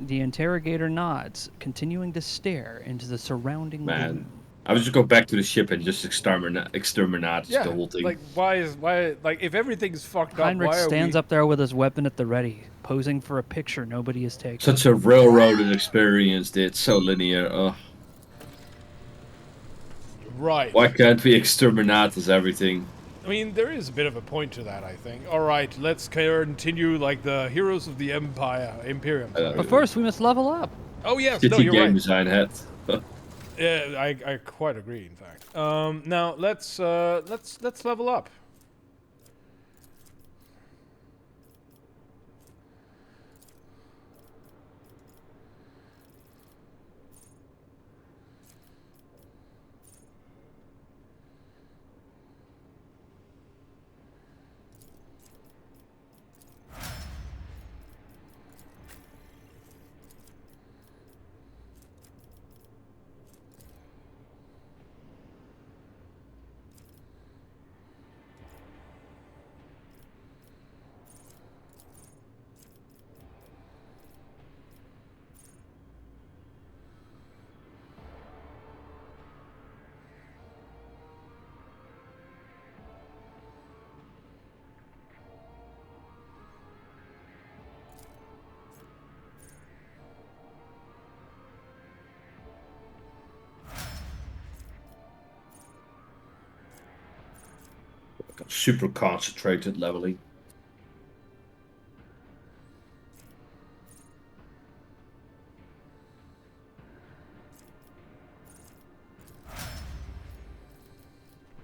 The interrogator nods, continuing to stare into the surrounding gloom. I would just go back to the ship and just exterminate the whole thing. Like, like, if everything's fucked up, Heinrich why are stands up there with his weapon at the ready, posing for a picture nobody is taking. Such a railroaded experience, dude. So linear. Ugh. Right. Why can't we exterminate everything? I mean, there is a bit of a point to that, I think. All right, let's continue like the heroes of the Imperium. But first, we must level up. Oh yes, Shitty no, you're game right. design head. Yeah, I quite agree. In fact, now let's level up. Super concentrated leveling.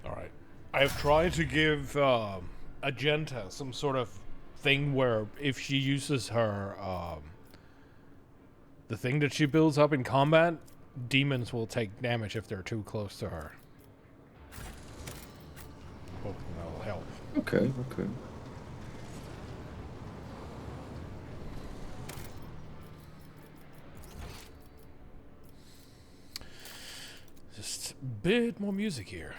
All right, I have tried to give agenda, some sort of thing where if she uses her the thing that she builds up in combat, demons will take damage if they're too close to her. Hoping that'll help. Okay. Just a bit more music here.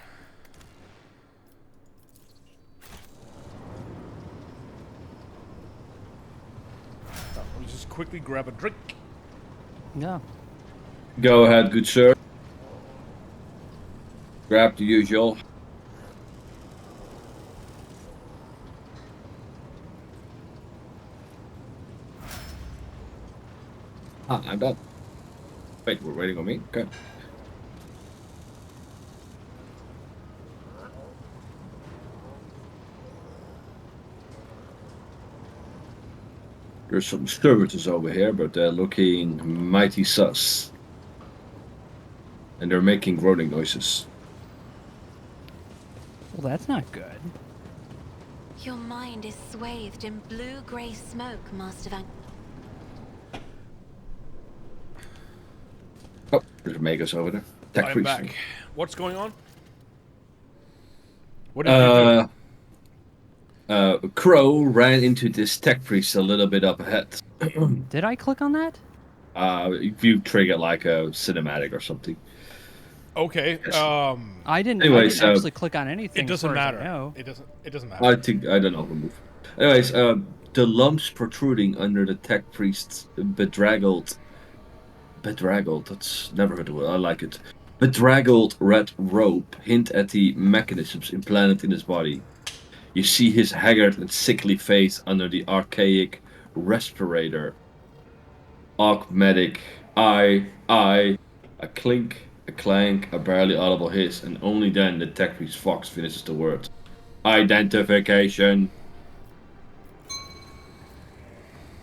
We'll just quickly grab a drink. Yeah. Go ahead, good sir. Grab the usual. I'm done. Wait, we're waiting on me? Okay. There's some servitors over here, but they're looking mighty sus. And they're making groaning noises. Well, that's not good. Your mind is swathed in blue-grey smoke, Master Van. Oh, there's Magus over there. Tech I'm priest. back. What's going on? What did you do? Crow ran into this tech priest a little bit up ahead. Did I click on that? If you trigger like a cinematic or something. Okay. Yes. I didn't Anyways, actually click on anything. It doesn't as far as I matter. know. It doesn't matter. I don't know the move. Anyways, the lumps protruding under the tech priest's bedraggled, that's never heard of it, I like it. Bedraggled red robe hint at the mechanisms implanted in his body. You see his haggard and sickly face under the archaic respirator. Augmetic, I, a clink, a clank, a barely audible hiss, and only then the tech priest Fox finishes the word. Identification.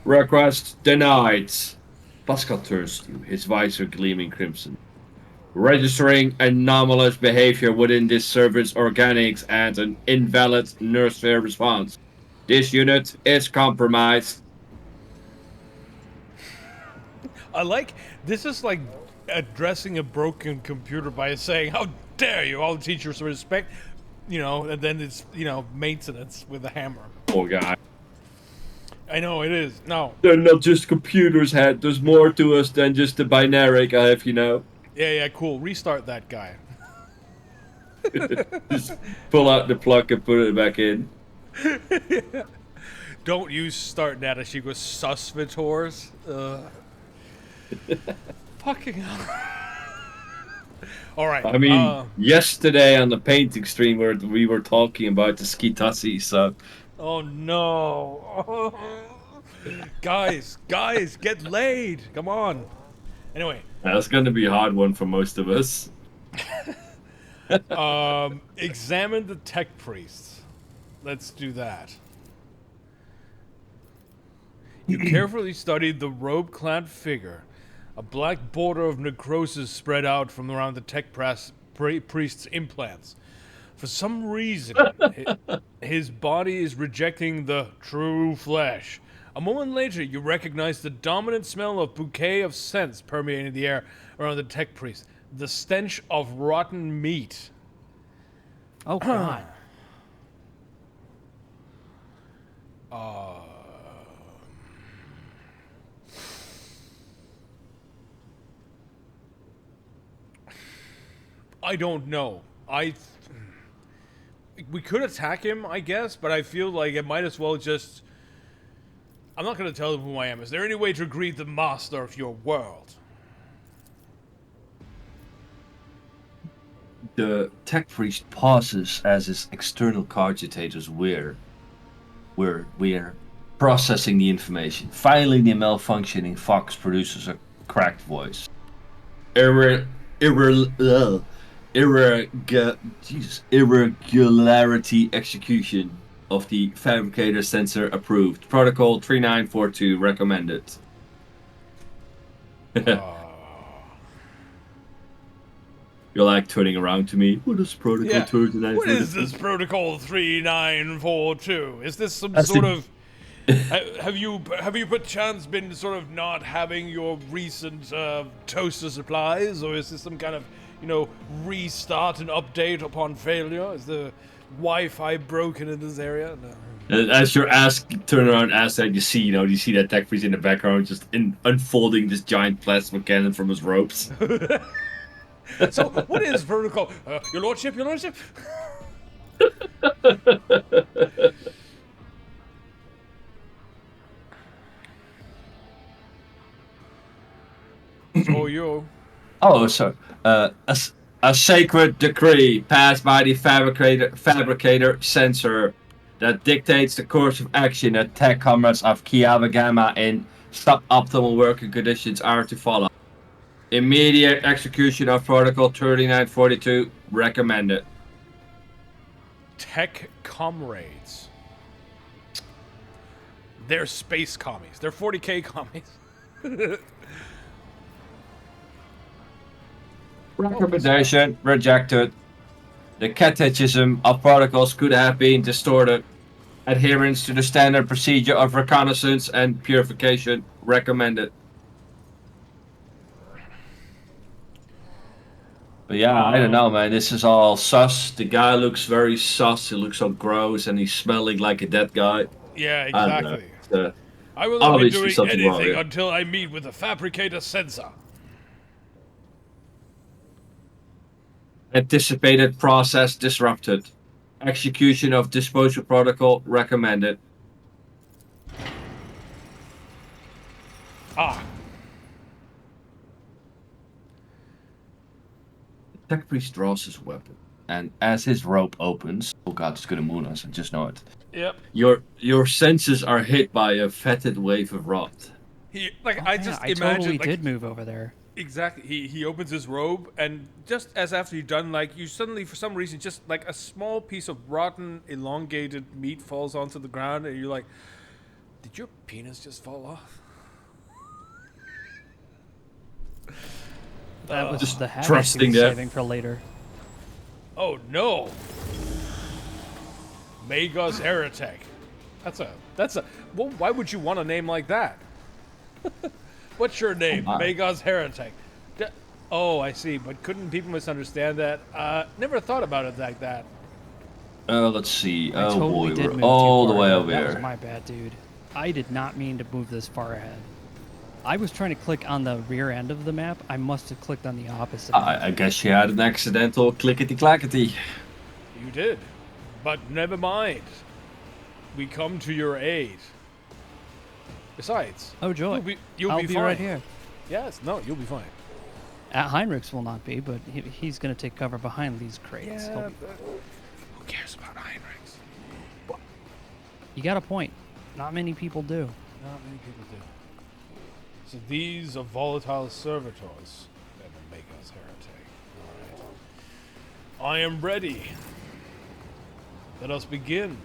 Request denied. Pascal turns to you, his visor gleaming crimson. Registering anomalous behavior within this servant's organics and an invalid nurse-fair response. This unit is compromised. I like this is like addressing a broken computer by saying, "How dare you! I'll teach you some respect," and then it's maintenance with a hammer. Poor guy. I know it is. No. They're not just computers, Head. There's more to us than just the binary, I have you know. Yeah, cool. Restart that guy. Just pull out the plug and put it back in. Don't use start data. She goes sus Vitors. Fucking hell. All right. I mean, yesterday on the painting stream where we were talking about the Skitassi, so. Oh no. Guys, get laid. Come on. Anyway. That's going to be a hard one for most of us. Examine the tech priests. Let's do that. You carefully studied the robe-clad figure. A black border of necrosis spread out from around the tech priest's implants. For some reason, his body is rejecting the true flesh. A moment later, you recognize the dominant smell of bouquet of scents permeating the air around the tech priest. The stench of rotten meat. Oh, God. I don't know. We could attack him, I guess, but I feel like it might as well just... I'm not going to tell him who I am. Is there any way to greet the master of your world? The tech priest pauses as his external cogitators we're processing the information. Finally, the malfunctioning Fox produces a cracked voice. Irregularity execution of the fabricator sensor approved. Protocol 3942 recommended. You're like turning around to me. What is protocol Yeah. 39? What is this protocol 3942? Is this some That's sort the- of have you perchance been sort of not having your recent toaster supplies, or is this some kind of restart and update upon failure? Is the Wi-Fi broken in this area? No. As your ass turn around, ass that you see, you see that tech priest in the background just unfolding this giant plasma cannon from his ropes. So what is protocol? Your lordship, your lordship. So you. Oh, sorry. A sacred decree passed by the fabricator censor that dictates the course of action that tech comrades of Kiava Gamma in suboptimal working conditions are to follow. Immediate execution of Protocol 3942 recommended. Tech comrades. They're space commies. They're 40k commies. Recommendation rejected. The catechism of protocols could have been distorted. Adherence to the standard procedure of reconnaissance and purification recommended. But yeah, I don't know, man. This is all sus. The guy looks very sus. He looks so gross, and he's smelling like a dead guy. Yeah, I don't know. exactly. I will not be obviously doing something wrong anything here. until I meet with the fabricator censor. Anticipated process disrupted. Execution of disposal protocol recommended. Ah, Tech priest draws his weapon, and as his rope opens, oh god, it's gonna moon us. I just know it. yep. Your senses are hit by a fetid wave of rot. I Yeah, just I imagine totally like did move over there. exactly. He opens his robe, and just as after you're done, like you suddenly, for some reason, just like a small piece of rotten, elongated meat falls onto the ground, and you're like, "Did your penis just fall off?" That was Just the habit trusting he was that. saving for later. Oh no! Magos Heretic. That's a. Well, why would you want a name like that? What's your name? Oh, my. Magos Heretic. Oh, I see. But couldn't people misunderstand that? Never thought about it like that. Let's see. I Oh totally boy, did we're move all too the far way ahead. over That was here. my bad, dude. I did not mean to move this far ahead. I was trying to click on the rear end of the map. I must have clicked on the opposite. I guess you had an accidental clickety-clackety. You did. But never mind. We come to your aid. Besides, Oh joy! you'll I'll be be fine. right here. Yes, no, you'll be fine. Heinrichs will not be, but he's going to take cover behind these crates. He'll be- Who cares about Heinrichs? You got a point. Not many people do. Not many people do. So these are volatile servitors that will make us heretic. Alright. I am ready. Let us begin.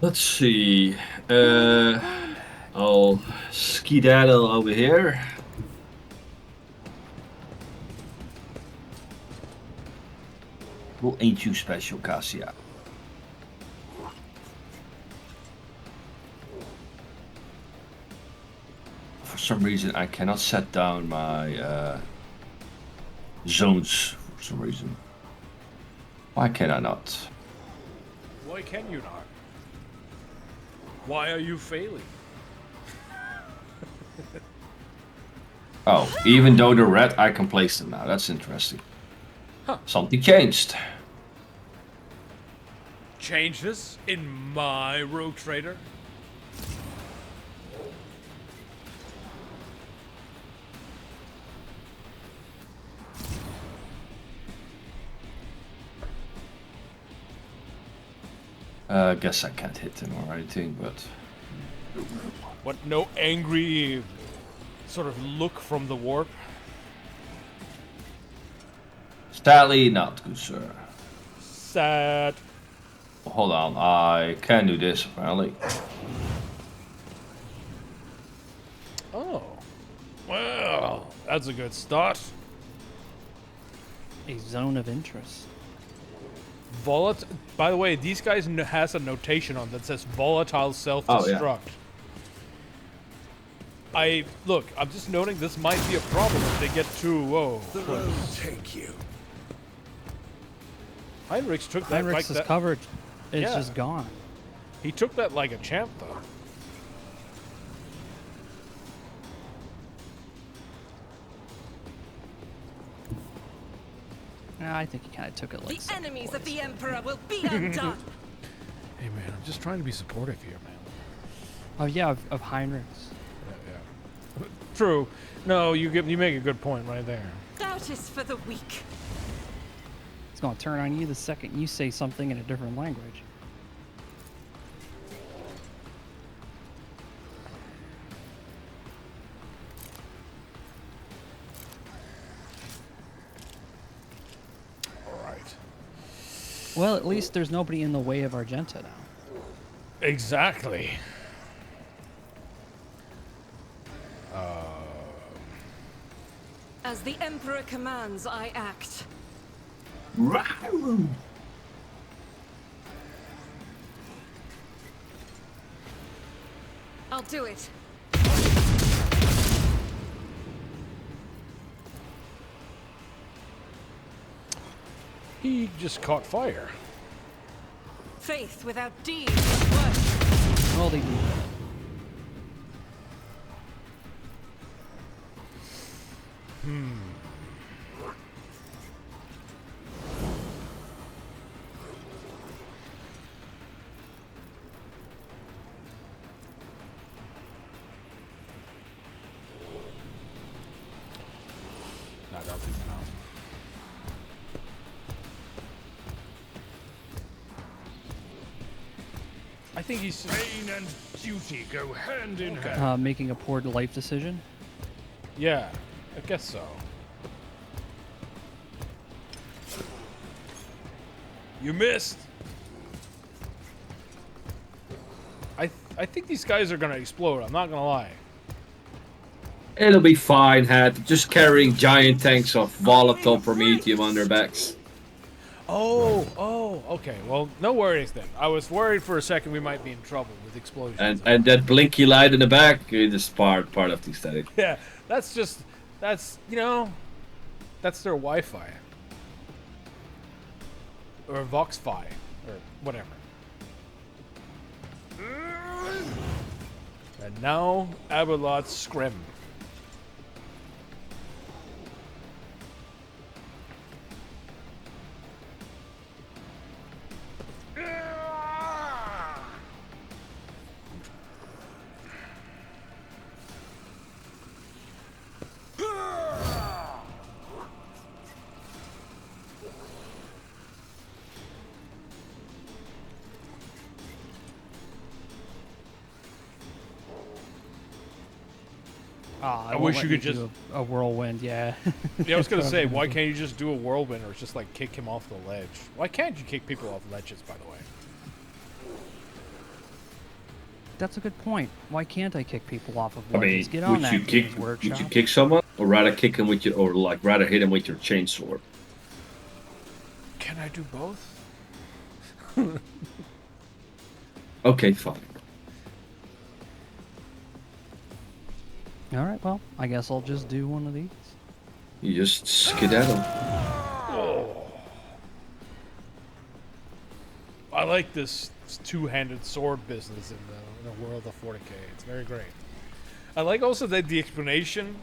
Let's see. I'll skedaddle over here. Well, ain't you special, Cassia? For some reason, I cannot set down my zones. For some reason, why can I not? Why can you not? Why are you failing? Oh, even though they're red, I can place them now. That's interesting. Huh. Something changed. Change this in my rogue trader? Guess I can't hit them or anything, but What, no angry sort of look from the warp? sadly not, good sir. Sad. Hold on, I can do this apparently. Oh. Well, that's a good start. A zone of interest. By the way, these guys has a notation on that says volatile self-destruct. Look, I'm just noting this might be a problem if they get too The road will take you. Heinrichs took that Heinrichs like is covered. It's Yeah. just gone. He took that like a champ, though. I think he kind of took it like The second enemies of place. the Emperor will be undone. Hey, man, I'm just trying to be supportive here, man. Oh yeah, of Heinrichs. Yeah. True. No, you make a good point right there. Doubt is for the weak. It's gonna turn on you the second you say something in a different language. All right. Well, at least there's nobody in the way of Argenta now. Exactly. As the Emperor commands, I act. I'll do it. He just caught fire. Faith without deeds is worth. Well, they do. No, I don't think so. I think he's Pain and duty go hand in hand. Making a poor life decision. yeah, I guess so. You missed. I think these guys are gonna explode. I'm not gonna lie. It'll be fine, Hat. Just carrying giant tanks of volatile promethium on their backs. Oh, okay. Well, no worries then. I was worried for a second we might be in trouble with explosions. And that blinky light in the back is part of the aesthetic. Yeah, that's you know, that's their Wi-Fi. Or Vox-Fi, or whatever. And now, Abelot's Scrim. I wish won't you let could do a whirlwind. Yeah. Yeah, I was gonna say, why can't you just do a whirlwind or just like kick him off the ledge? Why can't you kick people off ledges, by the way? That's a good point. Why can't I kick people off of I mean, ledges? Get on would that you Games kick? Workshop. Would you kick someone, or rather kick him with your, or like rather hit him with your chainsword? Can I do both? Okay, fine. All right. Well, I guess I'll just do one of these. You just skedaddle. I like this two-handed sword business in the world of 40k. It's very great. I like also that the explanation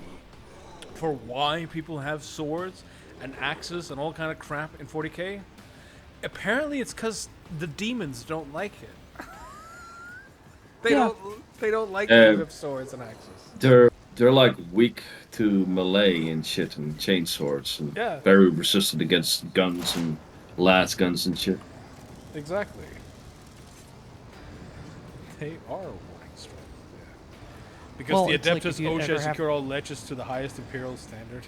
for why people have swords and axes and all kind of crap in 40k. Apparently, it's because the demons don't like it. They don't like people with swords and axes. They're like weak to melee and shit and chainswords and Yeah. very resistant against guns and las guns and shit. Exactly. They are warning strike. Yeah. Because Well, the it's like Adeptus if you ever OSHA have- secure all ledges to the highest imperial standard.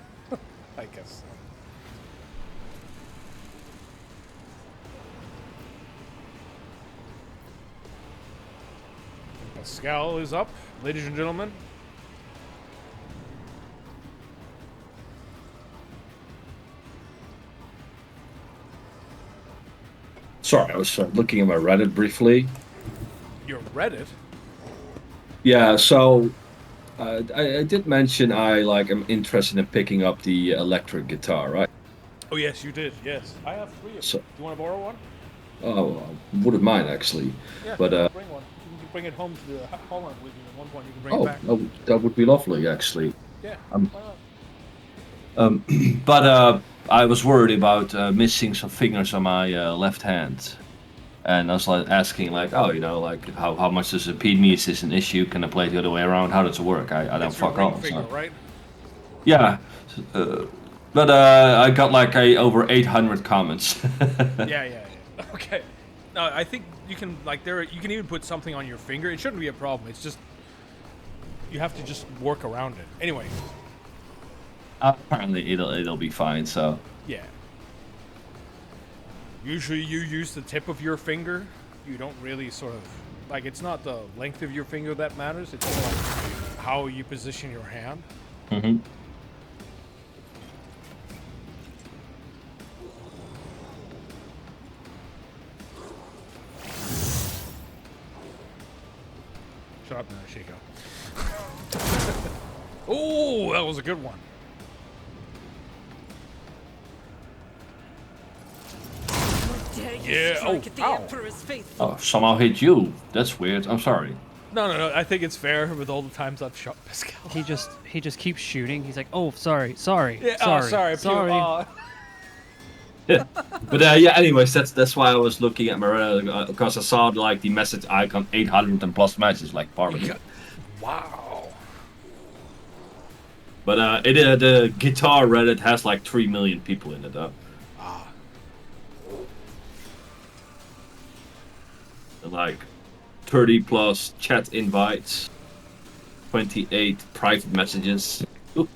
I guess so. Pascal is up, ladies and gentlemen. Sorry, I was looking at my Reddit briefly. Your Reddit? Yeah, so I did mention I am interested in picking up the electric guitar, right? Oh yes, you did. Yes, I have 3 of them. So, Do you want to borrow one? oh, I wouldn't mind actually. Yeah, But bring one. You can bring it home to the Holland with you. At one point, you can bring it oh, back. that would be lovely actually. Yeah. Um, Why not? But I was worried about missing some fingers on my left hand. And I was asking, oh, how much does it impede me? Is this an issue? Can I play it the other way around? How does it work? I don't It's your fuck ring off. finger, So. right? Yeah, but I got over 800 comments. Yeah. Okay. No, I think you can you can even put something on your finger. It shouldn't be a problem. It's just you have to just work around it. Anyway. Apparently it'll be fine. So. Yeah. Usually you use the tip of your finger. You don't really sort of it's not the length of your finger that matters. It's more how you position your hand. Mm-hmm. Shut up now, Chico. Oh, that was a good one. Yeah. Oh, At the ow. Emperor's faithful. Oh, somehow hit you. That's weird. I'm sorry. No. I think it's fair with all the times I've shot Pascal. He just keeps shooting. He's like, oh, sorry. Yeah, sorry. But yeah. Anyways, that's why I was looking at my because I saw the message icon 800 and plus matches Parvati. Wow. But the guitar Reddit has 3 million people in it though. And 30 plus chat invites, 28 private messages. Ooh.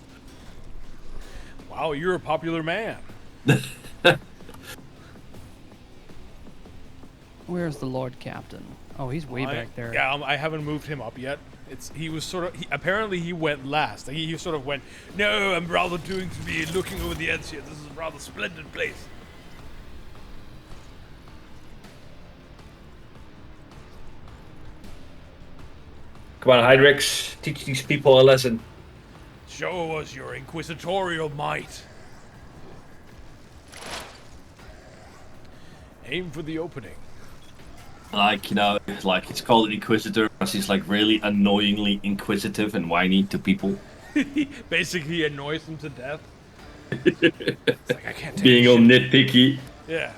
Wow, you're a popular man. Where's the Lord Captain? Oh, he's way back there. Yeah, I haven't moved him up yet. He was sort of apparently he went last. He sort of went, no, I'm rather doing to be looking over the edge here. This is a rather splendid place. Come on, Hydrix, teach these people a lesson. Show us your inquisitorial might. Aim for the opening. It's called an Inquisitor because he's really annoyingly inquisitive and whiny to people. Basically annoys them to death. It's I can't take Being all shit. nitpicky. Yeah.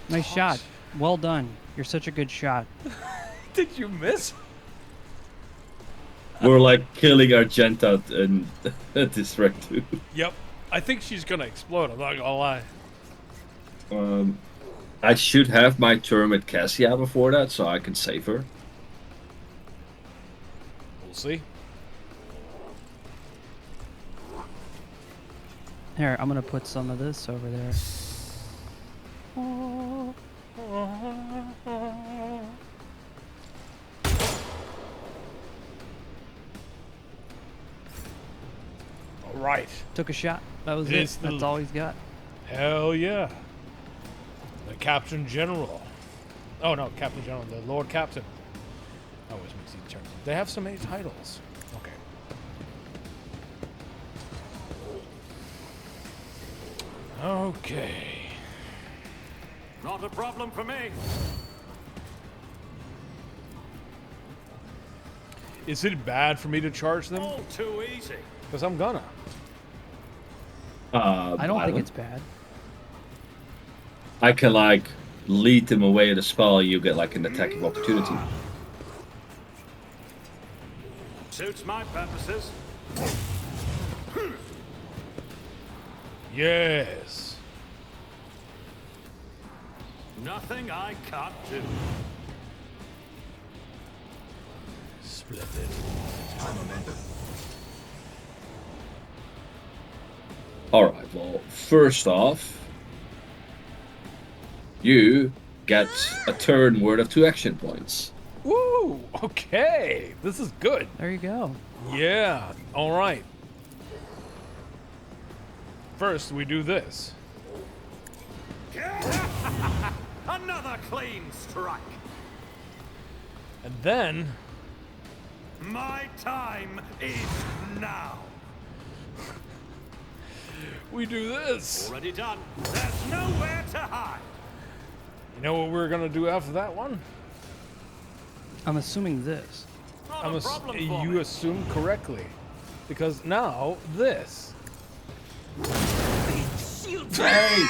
Nice shot. Well done. You're such a good shot. Did you miss? We're killing Argenta in this wreck too. Yep. I think she's gonna explode, I'm not gonna lie. I should have my turn with Cassia before that, so I can save her. We'll see. Here, I'm gonna put some of this over there. Alright. Took a shot. That was it. That's all he's got. Hell yeah. The Captain General. Oh no, Captain General, the Lord Captain. I always mix these terms. They have so many titles. Okay. Okay. Not a problem for me. Is it bad for me to charge them? All too easy. Because I'm gonna. I don't think it's bad. I can lead them away at a spell. You get an attack of opportunity. Suits my purposes. Yes. Nothing I can't do. Splendid. Alright, well, first off, you get a turn worth of 2 action points. Woo! Okay. This is good. There you go. Yeah. Alright. first we do this. Another clean strike. And then My time is now. we do this. Already done. There's nowhere to hide. You know what we're gonna do after that one? I'm assuming this. Not a problem for You me. assume correctly. Because now, this. Hey!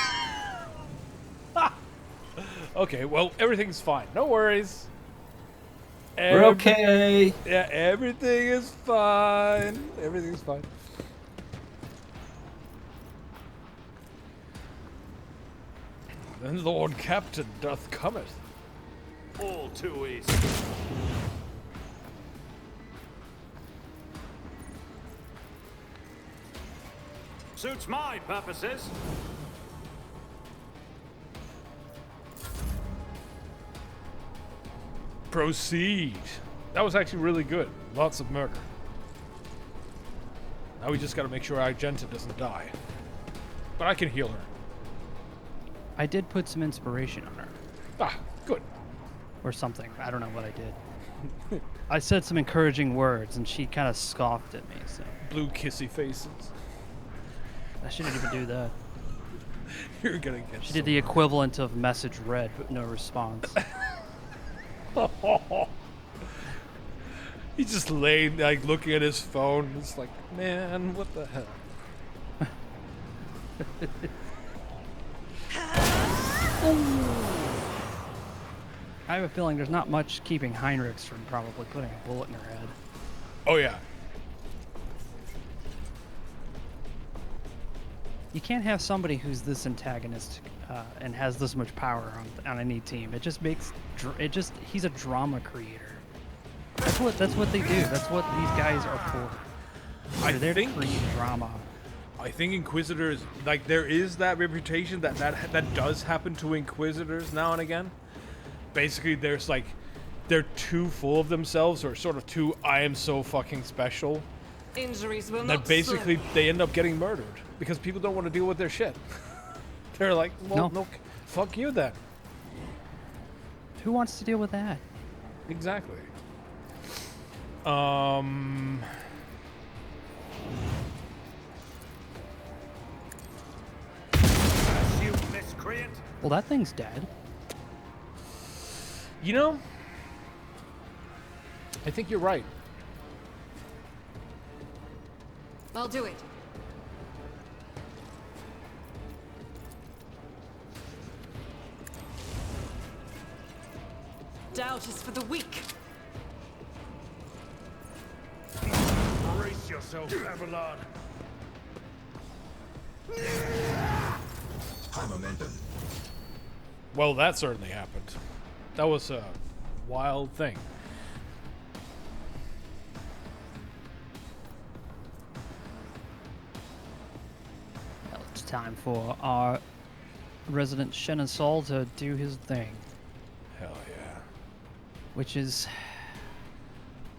Okay, well, everything's fine. No worries. We're okay! Yeah, everything is fine. Everything's fine. Then Lord Captain doth cometh. All too easy. Suits my purposes. Proceed. That was actually really good. Lots of murder. Now we just gotta make sure Argenta doesn't die. But I can heal her. I did put some inspiration on her. Ah, good. Or something. I don't know what I did. I said some encouraging words, and she kind of scoffed at me, so... Blue kissy faces. I shouldn't even do that. You're gonna get She did the equivalent of message read, but no response. He just laid, like, looking at his phone. It's like, man, what the hell? I have a feeling there's not much keeping Heinrichs from probably putting a bullet in her head. Oh, yeah. You can't have somebody who's this antagonistic and has this much power on any team. It just makes he's a drama creator. That's what they do. That's what these guys are for. I They're there think to create drama. I think Inquisitors, like, there is that reputation that does happen to Inquisitors now and again. Basically, there's like, they're too full of themselves, or sort of too, I am so fucking special. Injuries will That not basically slow. they end up getting murdered because people don't want to deal with their shit. They're like, well, No. no, fuck you then. Who wants to deal with that? Exactly. As you miscreant. Well, that thing's dead. You know, I think you're right. I'll do it. Doubt is for the weak. Brace yourself, Abelard. High momentum. Well, that certainly happened. That was a wild thing. Well, it's time for our resident Shannon Sol to do his thing, Hell yeah. which is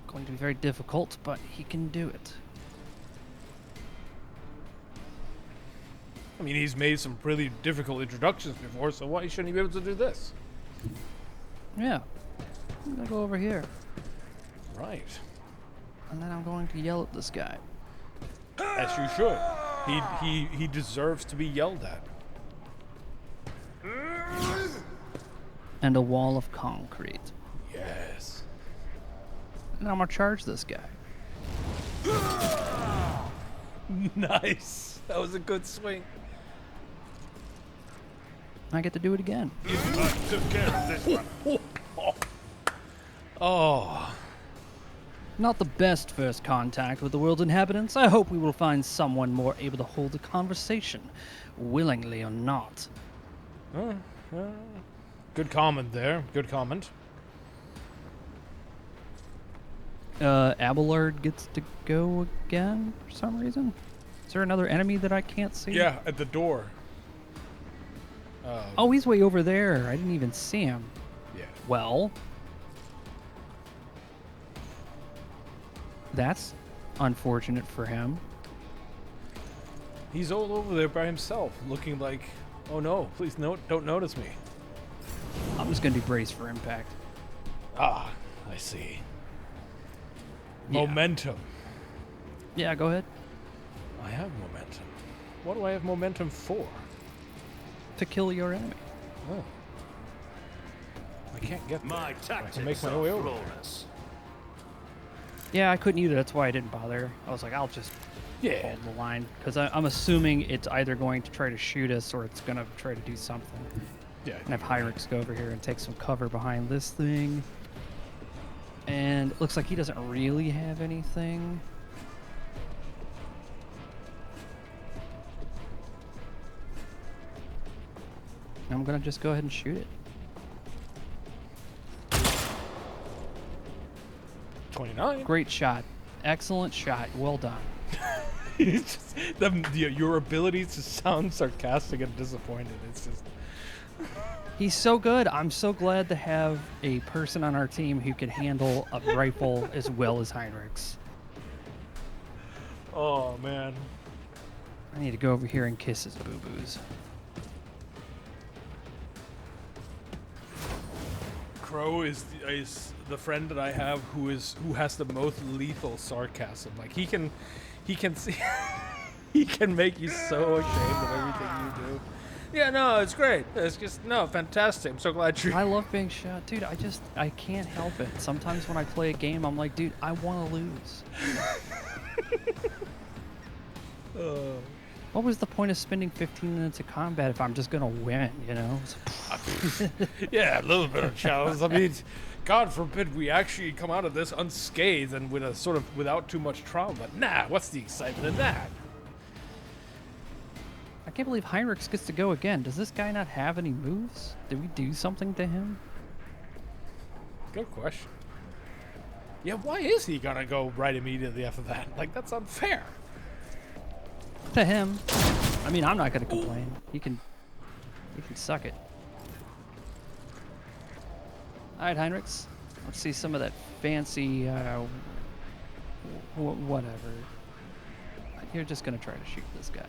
going to be very difficult, but he can do it. I mean, he's made some pretty difficult introductions before, so why shouldn't he be able to do this? Yeah. I'm gonna go over here, Right. and then I'm going to yell at this guy. As you should. He deserves to be yelled at. And a wall of concrete. Yes. And I'm gonna charge this guy. Nice. That was a good swing. I get to do it again. I took care of this one. Oh. Not the best first contact with the world's inhabitants. I hope we will find someone more able to hold a conversation, willingly or not. Good comment there. Good comment. Abelard gets to go again for some reason. Is there another enemy that I can't see? Yeah, at the door. Oh, he's way over there. I didn't even see him. Yeah. Well, that's unfortunate for him. He's all over there by himself, looking like, oh no, please don't notice me. I'm just gonna be braced for impact. Ah, I see. Yeah. Momentum. Yeah, go ahead. I have momentum. What do I have momentum for? To kill your enemy. Oh. I can't get there. My I can tactics make my are way over there. flawless. Yeah, I couldn't either. That's why I didn't bother. I was like, I'll just Yeah. hold the line because I'm assuming it's either going to try to shoot us or it's gonna try to do something. Yeah. And have Hyrix go over here and take some cover behind this thing. And it looks like he doesn't really have anything. I'm gonna just go ahead and shoot it. 29. Great shot. Excellent shot. Well done. It's just, your ability to sound sarcastic and disappointed. It's just. He's so good. I'm so glad to have a person on our team who can handle a rifle as well as Heinrichs. Oh man. I need to go over here and kiss his boo-boos. Crow is the friend that I have who has the most lethal sarcasm. Like he can see he can make you so ashamed of everything you do. Yeah, no, it's great. It's just fantastic. I'm so glad you. I love being shot. Dude, I can't help it. Sometimes when I play a game, I'm like, dude, I want to lose. What was the point of spending 15 minutes of combat if I'm just going to win, you know? Yeah, a little bit of challenge. I mean, God forbid we actually come out of this unscathed and with a sort of without too much trauma. But nah, what's the excitement in that? I can't believe Heinrichs gets to go again. Does this guy not have any moves? Did we do something to him? Good question. Yeah, why is he gonna go right immediately after that? Like, that's unfair. To him. I mean, I'm not going to complain. He can suck it. All right, Heinrichs. Let's see some of that fancy, whatever. You're just going to try to shoot this guy.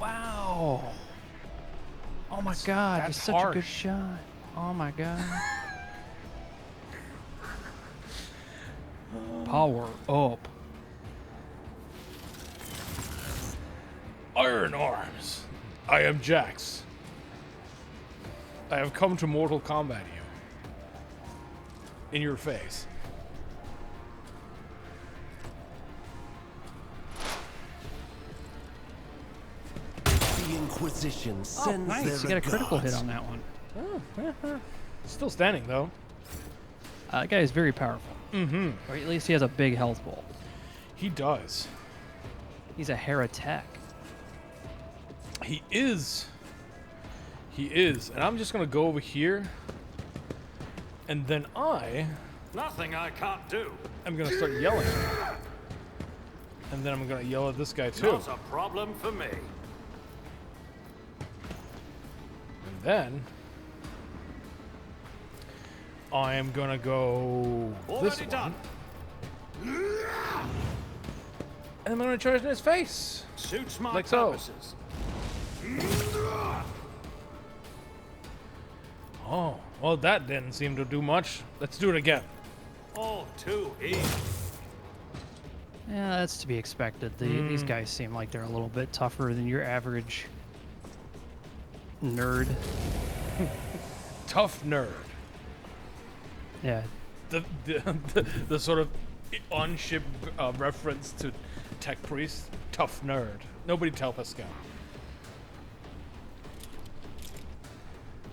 Wow. Oh my God, you're that's such a good harsh. shot. Oh my God. Power up. Iron Arms. I am Jax. I have come to mortal combat you. In your face. The Inquisition Oh, sends nice. their You got a critical hit regards. on that one. Still standing, though. That guy is very powerful. Mm-hmm. Or at least he has a big health pool. He does. He's a heretic. He is. He is. And I'm just going to go over here. And then Nothing I can't do. I'm going to start yelling. And then I'm going to yell at this guy, too. Not a problem for me. And then I am going to go this Already one. done. And I'm going to charge in his face. Suits my Like so. purposes. Oh, well, that didn't seem to do much. Let's do it again. All too easy. Yeah, that's to be expected. These guys seem like they're a little bit tougher than your average nerd. Tough nerd. Yeah. The sort of on-ship reference to Tech Priest. Tough nerd. Nobody tell Pascal.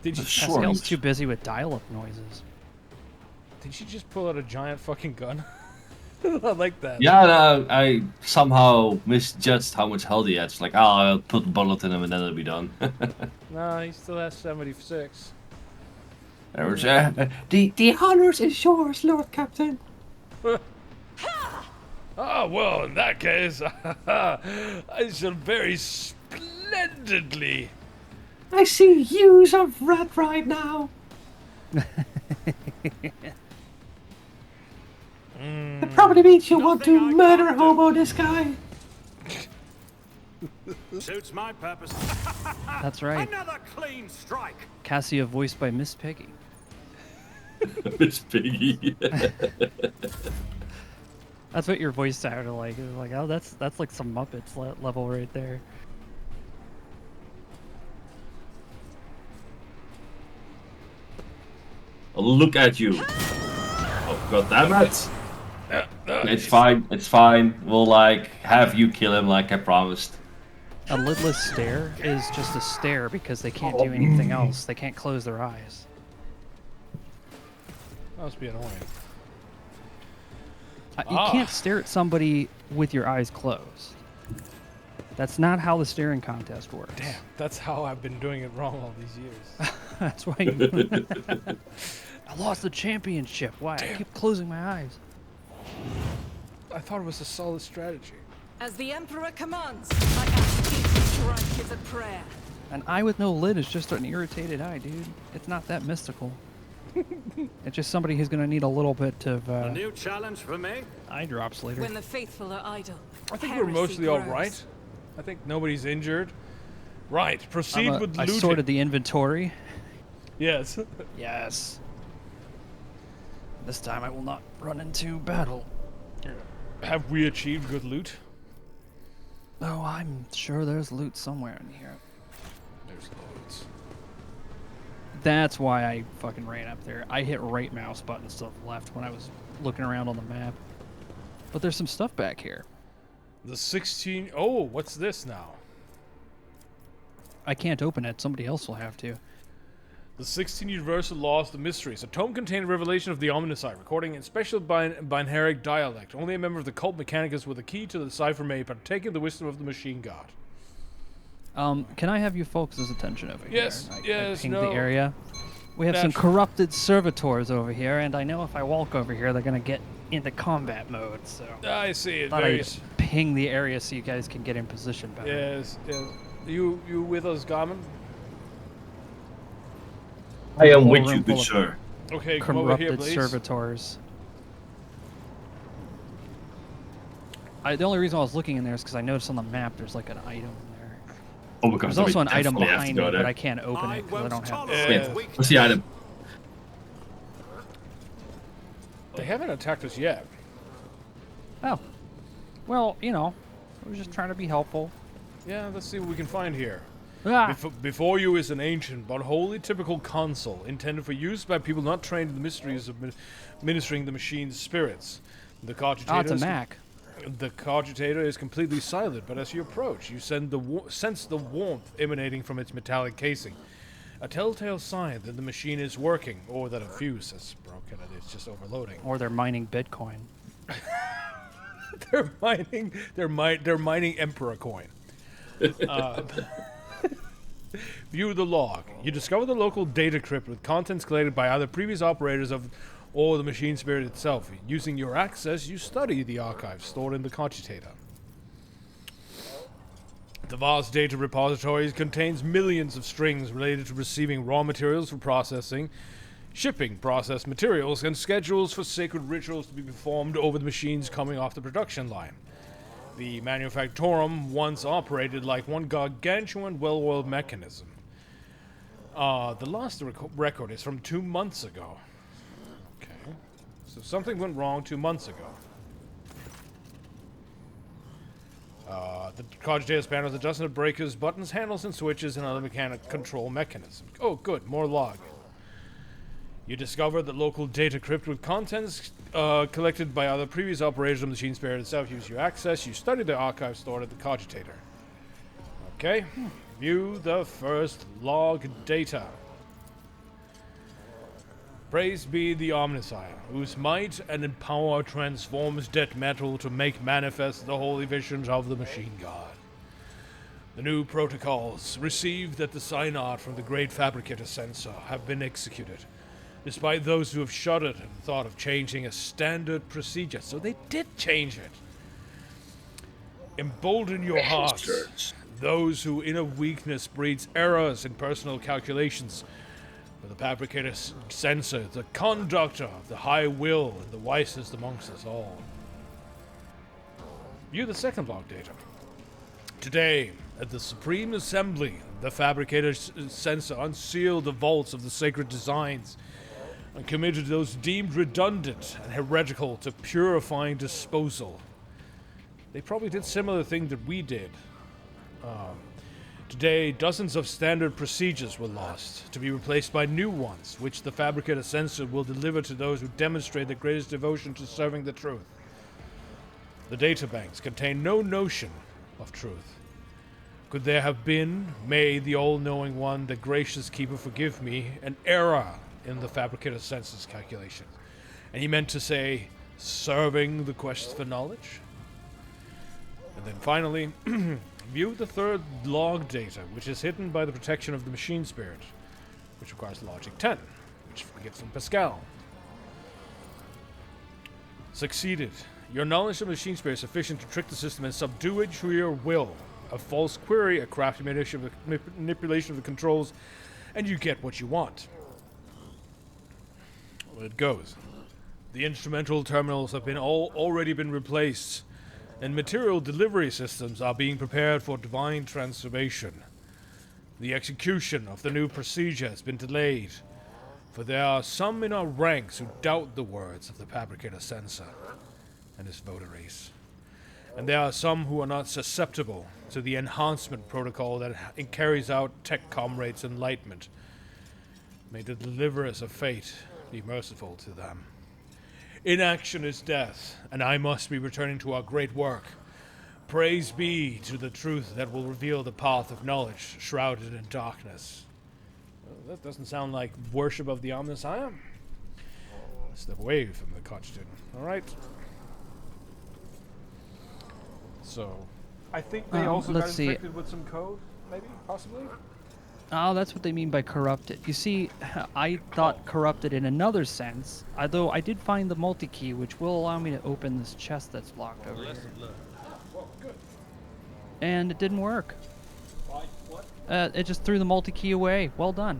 Did you, Pascal's too busy with dial-up noises. did she just pull out a giant fucking gun? I like that. Yeah, no, I somehow misjudged how much health he had. It's like, oh, I'll put a bullet in him and then it'll be done. No, he still has 76. There was, the honors is yours, Lord Captain. Oh, well, in that case, I shall very splendidly. I see hues of red right now. That probably means you want to murder hobo this guy. Suits my purpose. That's right. Another clean strike. Cassia voiced by Miss Piggy. Miss Piggy. That's what your voice sounded like. It was like, oh, that's like some Muppets level right there. Look at you. Oh, god damn it. It's fine, it's fine. We'll like have you kill him like I promised. A lidless stare is just a stare because they can't do anything else. They can't close their eyes. Must be annoying. You can't stare at somebody with your eyes closed. That's not how the staring contest works. Damn, that's how I've been doing it wrong all these years. That's why I lost the championship. Why? I keep closing my eyes. I thought it was a solid strategy. As the Emperor commands, I ask each strike is a prayer. An eye with no lid is just an irritated eye, dude. It's not that mystical. It's just somebody who's gonna need a little bit of A new challenge for me? eye drops later. When the faithful are idle, I think we're heresy mostly all grows. right. I think nobody's injured. Right, proceed with I looting. sorted the inventory. Yes. Yes. This time I will not run into battle. Have we achieved good loot? Oh, I'm sure there's loot somewhere in here. There's loads. That's why I fucking ran up there. I hit right mouse button instead of left when I was looking around on the map. But there's some stuff back here. The 16... Oh, what's this now? I can't open it. Somebody else will have to. The 16 Universal Laws of the Mysteries. A tome containing a revelation of the Omnicide, recording in special binaric dialect. Only a member of the cult Mechanicus with a key to the cipher may partake in the wisdom of the machine god. Can I have you folks' attention over Yes, here? I yes, pinged no. the area. We have some corrupted servitors over here, and I know if I walk over here, they're gonna get into combat mode. So I see it. thought Very... I'd ping the area so you guys can get in position better. Yes, yes. You with us, Garmin? I am Whole with room you, full good of sir. Okay, come over here, Corrupted please. servitors. The only reason I was looking in there is because I noticed on the map there's like an item there. Oh my god, There's also an item definitely have to behind go me, there. but I can't open it because I don't have it. Wait, what's the item? They haven't attacked us yet. Oh. Well, you know, I was just trying to be helpful. Yeah, let's see what we can find here. Ah! Before you is an ancient but wholly typical console, intended for use by people not trained in the mysteries of ministering the machine's spirits. The cogitator Oh, it's a Mac. The cogitator is completely silent, but as you approach, you sense the warmth emanating from its metallic casing. A telltale sign that the machine is working, or that a fuse has broken and it's just overloading. Or they're mining Bitcoin. They're mining Emperor coin. View the log. You discover the local data crypt with contents collected by either previous operators of or the machine spirit itself. Using your access, you study the archives stored in the cogitator. The vast data repository contains millions of strings related to receiving raw materials for processing, shipping processed materials, and schedules for sacred rituals to be performed over the machines coming off the production line. The manufactorum once operated like one gargantuan, well-oiled mechanism. The last record is from 2 months ago. Okay. So something went wrong 2 months ago. The cogitator span was adjusted to breakers, buttons, handles, and switches, and other mechanic control mechanisms. Oh, good. More log. You discover the local data crypt with contents collected by other previous operators of the machine spirit itself. Use your access. You study the archive stored at the cogitator. Okay. View the first log data. Praise be the Omnicide, whose might and power transforms dead metal to make manifest the holy visions of the machine god. The new protocols received at the synod from the great fabricator sensor have been executed, despite those who have shuddered at the thought of changing a standard procedure. So they did change it. Embolden your hearts. Those who inner weakness breeds errors in personal calculations. The fabricator sensor, the conductor of the high will, and the wisest amongst us all. View the second log data. Today, at the Supreme Assembly, the fabricator sensor unsealed the vaults of the sacred designs and committed those deemed redundant and heretical to purifying disposal. They probably did similar thing that we did. Today, dozens of standard procedures were lost, to be replaced by new ones, which the fabricator sensor will deliver to those who demonstrate the greatest devotion to serving the truth. The databanks contain no notion of truth. Could there have been, may the all-knowing one, the gracious keeper forgive me, an error in the fabricator sensor's calculations? And he meant to say, serving the quest for knowledge? And then finally, view the third log data, which is hidden by the protection of the machine spirit, which requires logic 10, which we get from Pascal. Succeeded. Your knowledge of machine spirit is sufficient to trick the system and subdue it to your will. A false query, a crafty manipulation of the controls, and you get what you want. Well, it goes. The instrumental terminals have already been replaced, and material delivery systems are being prepared for divine transformation. The execution of the new procedure has been delayed, for there are some in our ranks who doubt the words of the fabricator sensor and his votaries. And there are some who are not susceptible to the enhancement protocol that carries out Tech Comrades' enlightenment. May the deliverers of fate be merciful to them. Inaction is death, and I must be returning to our great work. Praise be to the truth that will reveal the path of knowledge shrouded in darkness. Well, that doesn't sound like worship of the Omnissiah. Step away from the Constitution. All right. So, I think they also got infected with some code, maybe, possibly? Oh, that's what they mean by corrupted. You see, I thought corrupted in another sense, although I did find the multi-key, which will allow me to open this chest that's locked over here. Well, good. And it didn't work. What? It just threw the multi-key away. Well done.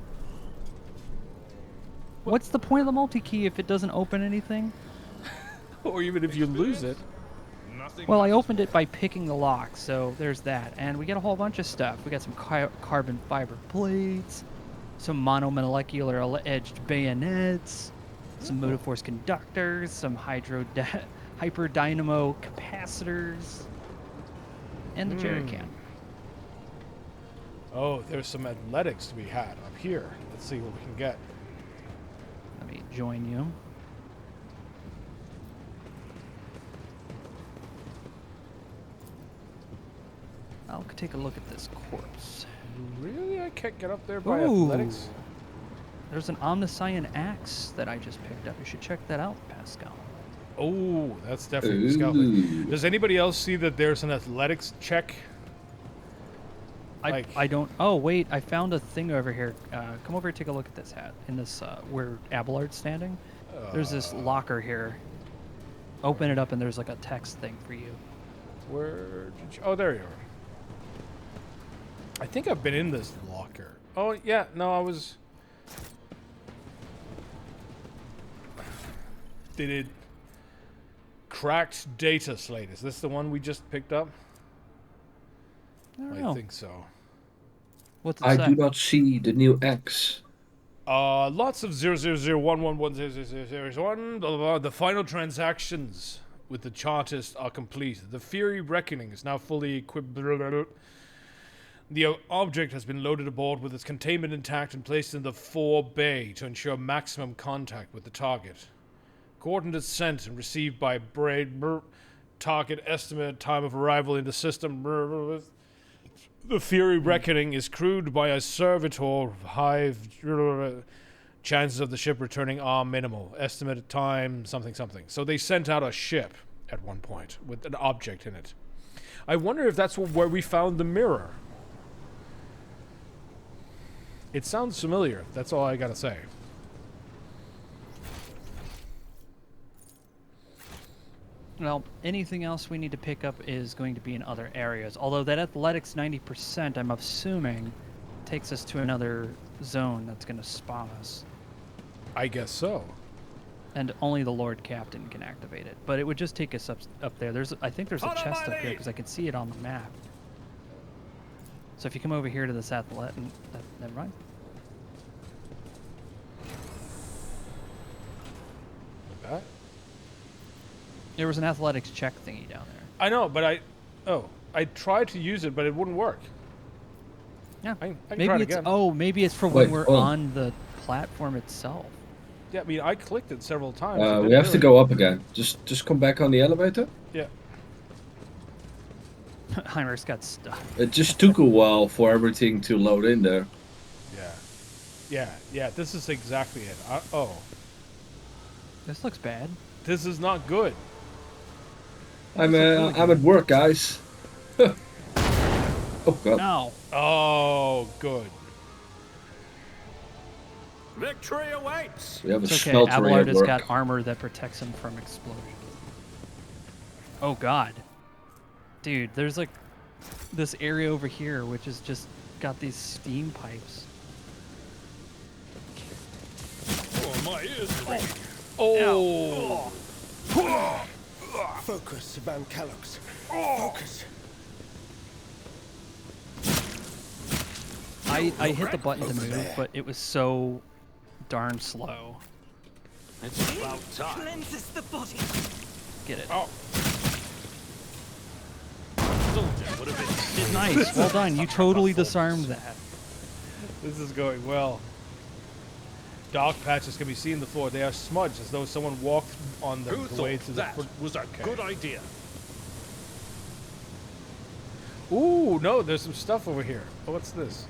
What's the point of the multi-key if it doesn't open anything? Or even if you lose it. Well, I opened it by picking the lock, so there's that. And we got a whole bunch of stuff. We got some carbon fiber plates, some monomolecular edged bayonets, some motive force conductors, some hyper dynamo capacitors, and the jerry can. Oh, there's some athletics to be had up here. Let's see what we can get. Let me join you. I'll take a look at this corpse. Really? I can't get up there by Ooh. athletics? There's an Omnissiah axe that I just picked up. You should check that out, Pascal. Oh, that's definitely scalping. Does anybody else see that there's an athletics check? I don't. Oh, wait. I found a thing over here. Come over here, take a look at this hat. In this, where Abelard's standing. There's this locker here. Open it up, and there's like a text thing for you. Where did you... Oh, there you are. I think I've been in this locker. Oh, yeah. No, I was... Did it... Cracked data slate. Is this the one we just picked up? I think so. What's it I say? do not see the new X. Lots of 000110001. Blah, blah, blah. The final transactions with the Chartist are complete. The Fury Reckoning is now fully equipped. The object has been loaded aboard with its containment intact and placed in the 4 bay to ensure maximum contact with the target. Coordinates sent and received by Braid. Target estimate time of arrival in the system. The Fury Reckoning is crewed by a servitor hive. Chances of the ship returning are minimal. Estimated time, something. So they sent out a ship at one point with an object in it. I wonder if that's where we found the mirror. It sounds familiar. That's all I gotta say. Well, anything else we need to pick up is going to be in other areas. Although that athletics 90%, I'm assuming, takes us to another zone that's going to spawn us. I guess so. And only the Lord Captain can activate it. But it would just take us up there. I think there's a Follow chest my up here lead. because I can see it on the map. So if you come over here to this athletic... Never mind. Like that? There was an athletics check thingy down there. I know, but I tried to use it, but it wouldn't work. Yeah. I can maybe try it it's again. maybe it's for Wait, when we're hold on. on the platform itself. Yeah, I mean, I clicked it several times. It We didn't have to really- go up again. Just come back on the elevator. Yeah. Heinrich's got stuck. It just took a while for everything to load in there. Yeah. This is exactly it. This looks bad. This is not good. I'm at work, guys. Oh god. No. Oh, good. Victory awaits. We have a It's okay. smeltery Abelard at has work. got armor that protects him from explosions. Oh god. Dude, there's like this area over here which has just got these steam pipes. Oh, my ears are ringing. Oh. Focus, Van Callox. Focus. I hit the button to move, but it was so darn slow. It's about time. Cleanses the body. Get it. Oh. Soldier would have been Nice. Well done. You totally disarmed that. This is going well. Dark patches can be seen on the floor. They are smudged as though someone walked on them Who the way thought to that the... was a good idea? Ooh, no, there's some stuff over here. Oh, what's this?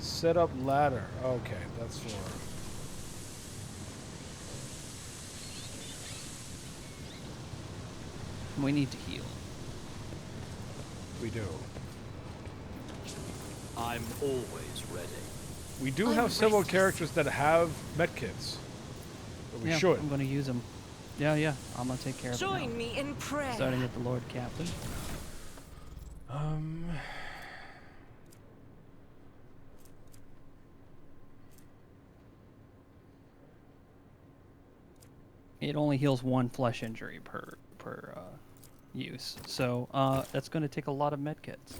Set up ladder. Okay, that's for... We need to heal. We do. I'm always ready. We do I'm have several restless. characters that have medkits. But we should. I'm gonna use them. Yeah. I'm gonna take care of it Join now. me in prayer. Starting with the Lord Captain. It only heals one flesh injury per use, so that's going to take a lot of medkits.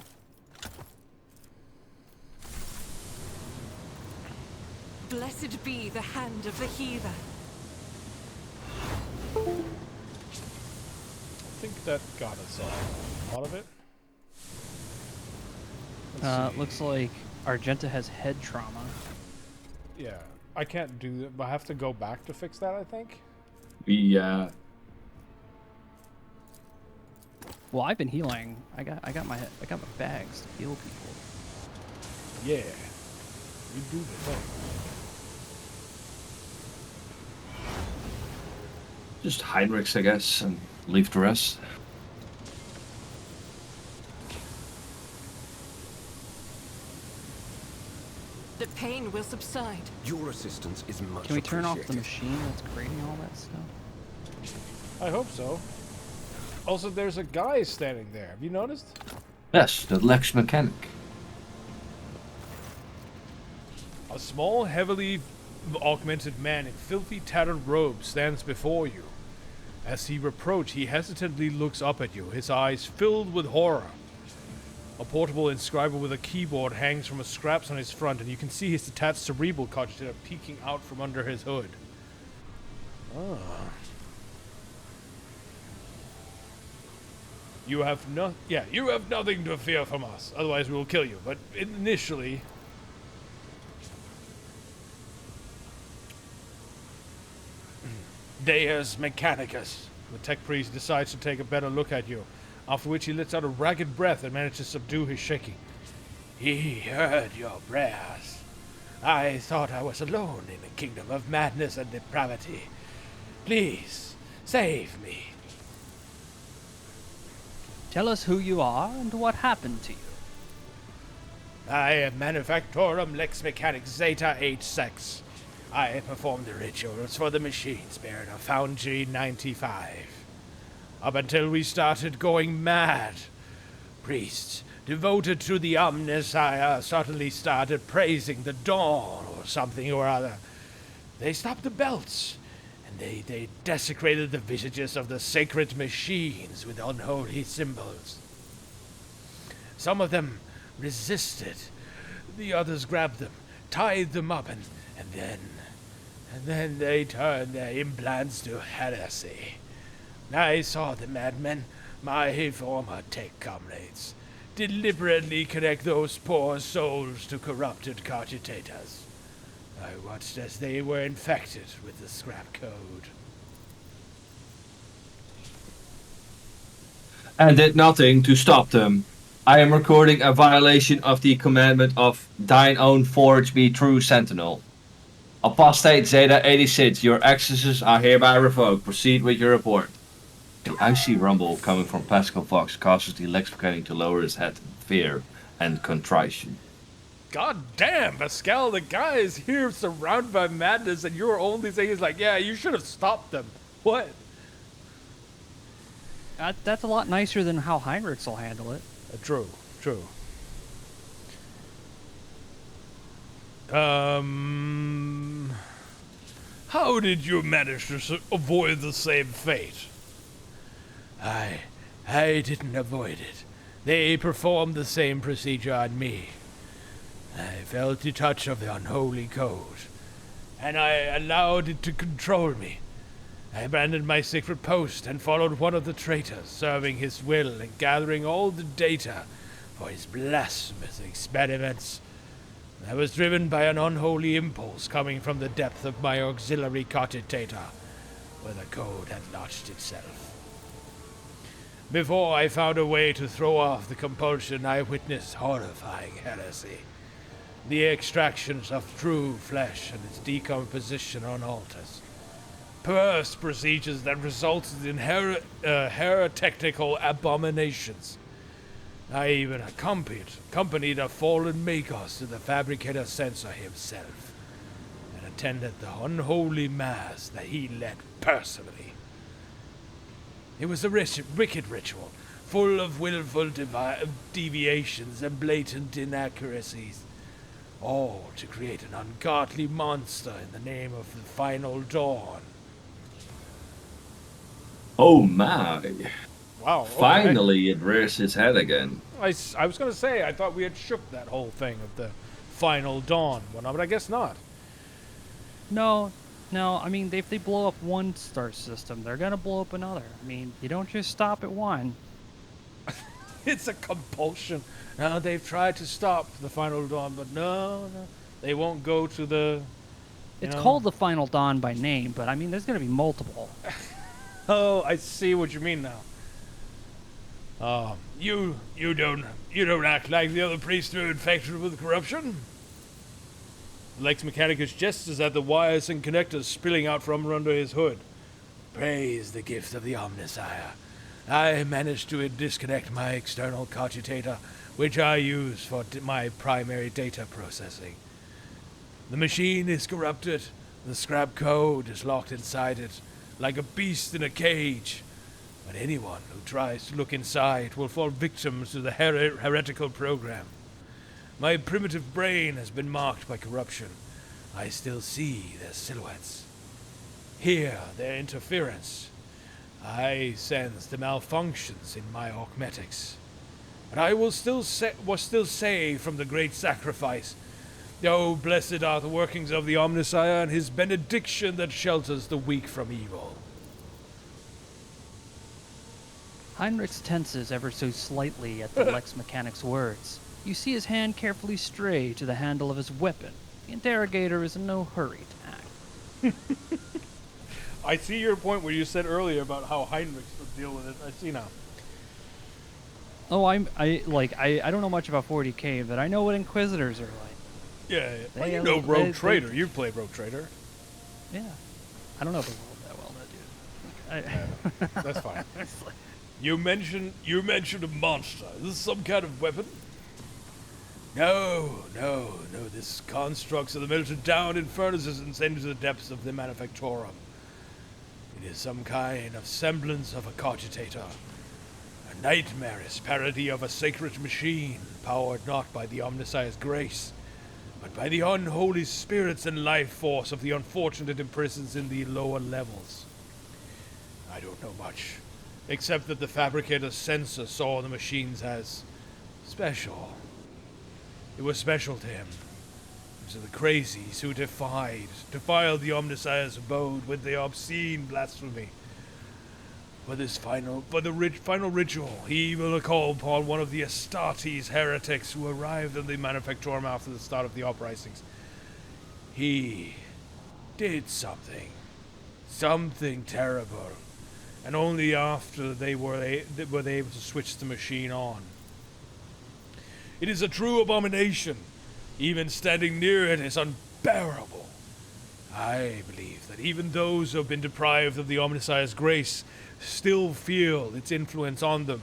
Blessed be the hand of the healer. I think that got us a lot of it. Let's see. Looks like Argenta has head trauma. Yeah, I can't do that, but I have to go back to fix that, I think. Well, I've been healing. I got my bags to heal people. Yeah. You do the thing. Just Heinrichs, I guess, and leave the rest. The pain will subside. Your assistance is much Can we turn off the appreciated. machine that's creating all that stuff? I hope so. Also, there's a guy standing there. Have you noticed? Yes, the Lex mechanic. A small, heavily augmented man in filthy, tattered robes stands before you. As he approaches, he hesitantly looks up at you, his eyes filled with horror. A portable inscriber with a keyboard hangs from a scraps on his front, and you can see his detached cerebral cortex peeking out from under his hood. Ah. You have nothing to fear from us. Otherwise, we will kill you. But initially, Deus Mechanicus. The tech priest decides to take a better look at you, after which he lets out a ragged breath and manages to subdue his shaking. He heard your prayers. I thought I was alone in a kingdom of madness and depravity. Please, save me. Tell us who you are and what happened to you. I am Manufactorum Lex Mechanic Zeta H6. I performed the rituals for the machine spirit of Foundry 95. Up until we started going mad. Priests devoted to the Omnissiah, suddenly started praising the dawn or something or other. They stopped the belts, and they desecrated the visages of the sacred machines with unholy symbols. Some of them resisted. The others grabbed them, tied them up, and then they turned their implants to heresy. I saw the madmen, my former tech comrades, deliberately connect those poor souls to corrupted cogitators. I watched as they were infected with the scrap code. And did nothing to stop them. I am recording a violation of the commandment of thine own forge be true sentinel. Apostate Zeta 86, your accesses are hereby revoked. Proceed with your report. The icy rumble coming from Pascal Fox causes the Lex mechanic to lower his head in fear and contrition. God damn, Pascal, the guy is here surrounded by madness, and your only thing is like, yeah, you should have stopped them. What? That's a lot nicer than how Heinrichs will handle it. True. How did you manage to avoid the same fate? I didn't avoid it. They performed the same procedure on me. I felt the touch of the unholy code, and I allowed it to control me. I abandoned my secret post and followed one of the traitors, serving his will and gathering all the data for his blasphemous experiments. I was driven by an unholy impulse coming from the depth of my auxiliary cogitator, where the code had lodged itself. Before I found a way to throw off the compulsion, I witnessed horrifying heresy. The extractions of true flesh and its decomposition on altars. Perverse procedures that resulted in heretical abominations. I even accompanied a fallen Magos to the fabricator censor himself, and attended the unholy mass that he led personally. It was a wicked ritual, full of willful deviations and blatant inaccuracies, all to create an ungodly monster in the name of the final dawn. Oh my. Wow. Okay. Finally, it rears its head again. I was going to say, I thought we had shook that whole thing of the final dawn one, but I guess not. No, I mean, if they blow up one star system, they're going to blow up another. I mean, you don't just stop at one. It's a compulsion. Now, they've tried to stop the final dawn, but no, they won't go to the... It's called the Final Dawn by name, but I mean, there's going to be multiple. Oh, I see what you mean now. You don't act like the other priests who are infected with corruption. Lex Mechanicus gestures at the wires and connectors spilling out from under his hood. Praise the gift of the Omnissiah. I managed to disconnect my external cogitator, which I use for my primary data processing. The machine is corrupted. The scrap code is locked inside it, like a beast in a cage. But anyone who tries to look inside will fall victim to the heretical program. My primitive brain has been marked by corruption. I still see their silhouettes. Hear their interference. I sense the malfunctions in my augmetics. But I will still say from the great sacrifice, oh, blessed are the workings of the Omnissiah and his benediction that shelters the weak from evil. Heinrichs tenses ever so slightly at the Lex Mechanic's words. You see his hand carefully stray to the handle of his weapon. The interrogator is in no hurry to act. I see your point where you said earlier about how Heinrichs would deal with it. I see now. Oh, I don't know much about 40K, but I know what Inquisitors are like. Yeah. Well, you know Rogue Trader. You've played Rogue Trader. Yeah. I don't know the world that well, that dude. That's fine. You mentioned a monster. Is this some kind of weapon? No. This constructs are melted down in furnaces and sent to the depths of the manufactorum. It is some kind of semblance of a cogitator. nightmarish parody of a sacred machine powered not by the Omnissiah's grace, but by the unholy spirits and life force of the unfortunate imprisoned in the lower levels. I don't know much, except that the fabricator's censor saw the machines as special. It was special to him. To the crazies who defiled the Omnissiah's abode with the obscene blasphemy. For the final ritual, he will call upon one of the Astartes heretics who arrived in the Manufactorum after the start of the uprisings. He did something terrible, and only after they were able to switch the machine on. It is a true abomination. Even standing near it is unbearable. I believe that even those who have been deprived of the Omnissiah's grace still feel its influence on them.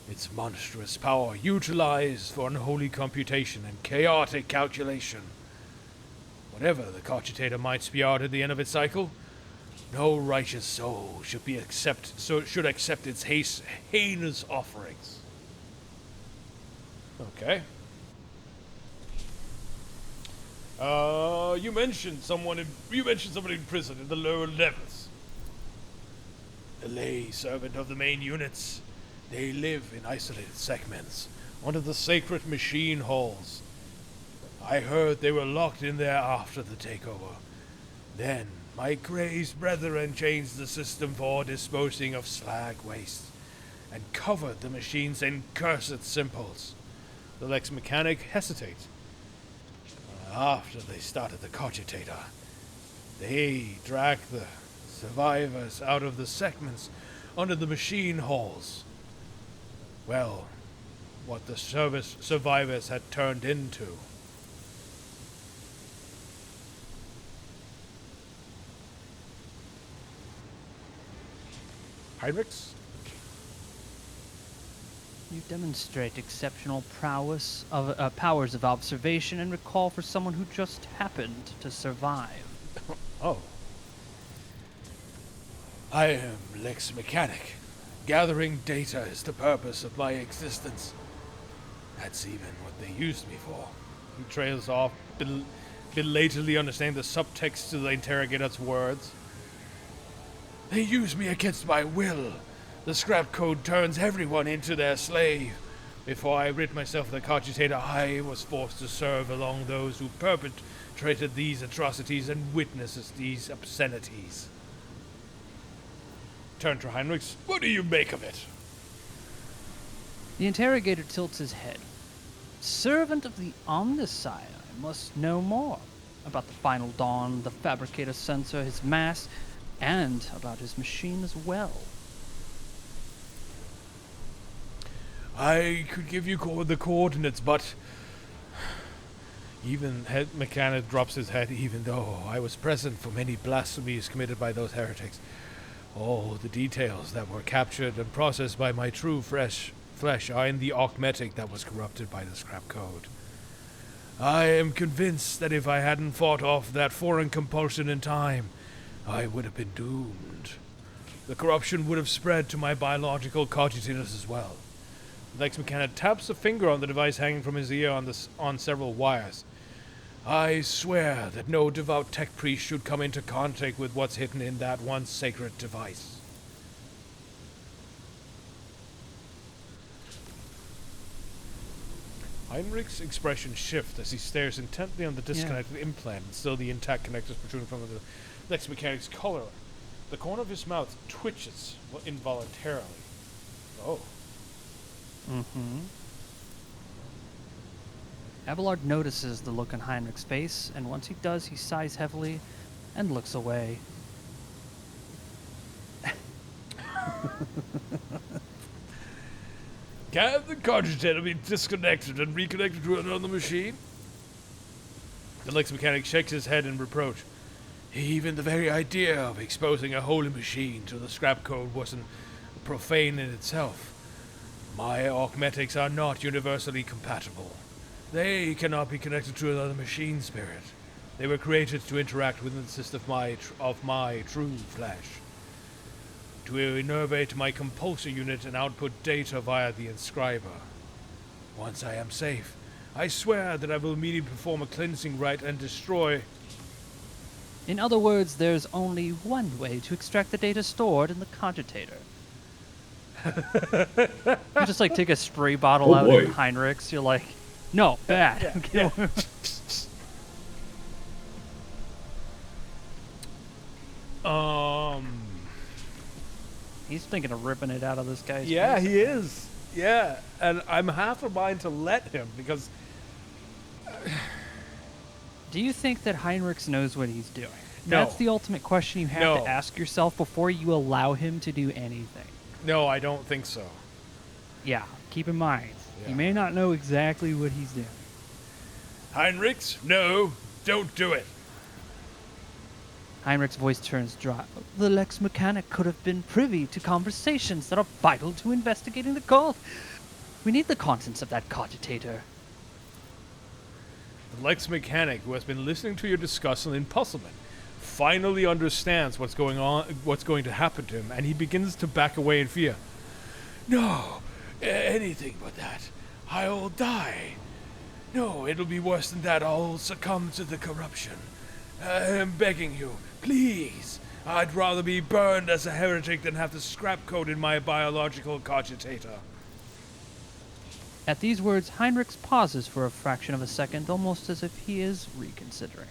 Its monstrous power utilized for unholy computation and chaotic calculation. Whatever the cogitator might spew out at the end of its cycle, no righteous soul should accept its heinous offerings. Okay. You mentioned somebody in prison in the lower levels. The lay servant of the main units. They live in isolated segments under the sacred machine halls. I heard they were locked in there after the takeover. Then my crazed brethren changed the system for disposing of slag waste and covered the machines in cursed symbols. The Lex mechanic hesitates. After they started the cogitator, they dragged the survivors out of the segments under the machine halls. Well, what the survivors had turned into. Heinrichs? You demonstrate exceptional powers of observation and recall for someone who just happened to survive. Oh. I am Lex Mechanic. Gathering data is the purpose of my existence. That's even what they used me for. He trails off, belatedly understanding the subtext to the interrogator's words. They use me against my will. The scrap code turns everyone into their slave. Before I rid myself of the cogitator, I was forced to serve along those who perpetrated these atrocities and witnesses these obscenities. Turn to Heinrichs. What do you make of it? The interrogator tilts his head. Servant of the Omnissiah, I must know more about the final dawn, the fabricator sensor, his mask, and about his machine as well. I could give you the coordinates, but even head mechanic drops his head. Even though I was present for many blasphemies committed by those heretics, all the details that were captured and processed by my true flesh are in the augmetic that was corrupted by the scrap code. I am convinced that if I hadn't fought off that foreign compulsion in time, I would have been doomed. The corruption would have spread to my biological cogitators as well. Lex Mechanic taps a finger on the device hanging from his ear on several wires. I swear that no devout tech priest should come into contact with what's hidden in that one sacred device. Heinrich's expression shifts as he stares intently on the disconnected implant and still the intact connectors protruding from the Lex Mechanic's collar. The corner of his mouth twitches involuntarily. Oh. Mm-hmm. Abelard notices the look on Heinrich's face, and once he does, he sighs heavily and looks away. Can the cogitator be disconnected and reconnected to another machine? The Lex Mechanic shakes his head in reproach. Even the very idea of exposing a holy machine to the scrap code wasn't profane in itself. My augmetics are not universally compatible. They cannot be connected to another machine spirit. They were created to interact with the system of my true flesh. to innervate my compulsor unit and output data via the inscriber. Once I am safe, I swear that I will immediately perform a cleansing rite and destroy... In other words, there's only one way to extract the data stored in the cogitator. You just like take a spray bottle out boy. in Heinrichs. You're like, no, bad. He's thinking of ripping it out of this guy's Yeah, face. he is. Yeah, and I'm half a mind to let him because... Do you think that Heinrichs knows what he's doing? No. That's the ultimate question you have No. to ask yourself before you allow him to do anything. No, I don't think so. Yeah, keep in mind, Yeah. you may not know exactly what he's doing. Heinrichs, no, don't do it. Heinrich's voice turns dry. The Lex Mechanic could have been privy to conversations that are vital to investigating the cult. We need the contents of that cogitator. The Lex Mechanic, who has been listening to your discussion in puzzlement, finally understands what's going to happen to him, and he begins to back away in fear. No, anything but that. I'll die. No, it'll be worse than that. I'll succumb to the corruption. I'm begging you, please. I'd rather be burned as a heretic than have the scrap code in my biological cogitator. At these words, Heinrichs pauses for a fraction of a second, almost as if he is reconsidering.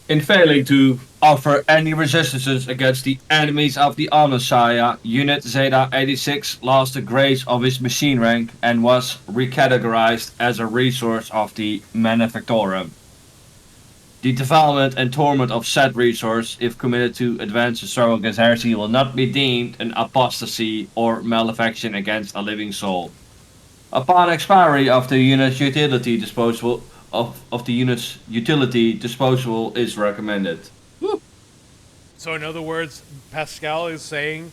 In failing to offer any resistances against the enemies of the Omnissiah, Unit Zeta 86 lost the grace of his machine rank and was recategorized as a resource of the Manufactorum. The development and torment of said resource, if committed to advance the struggle against heresy, will not be deemed an apostasy or malefaction against a living soul. Upon expiry of the unit's utility disposable of the unit's utility, disposable is recommended. Woo. So in other words, Pascal is saying,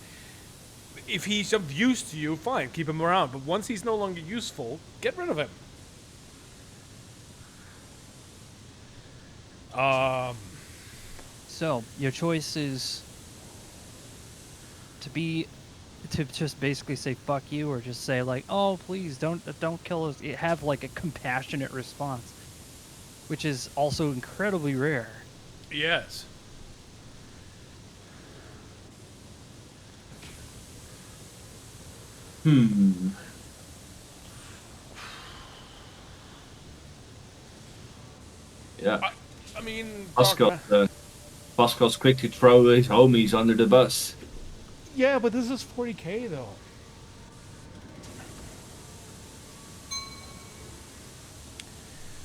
if he's of use to you, fine, keep him around. But once he's no longer useful, get rid of him. So, your choice is to just basically say fuck you, or just say like, oh please don't kill us. Have like a compassionate response, which is also incredibly rare. Yes. Yeah. I mean, Pascal's quick to throw his homies under the bus. yeah, but this is 40k though.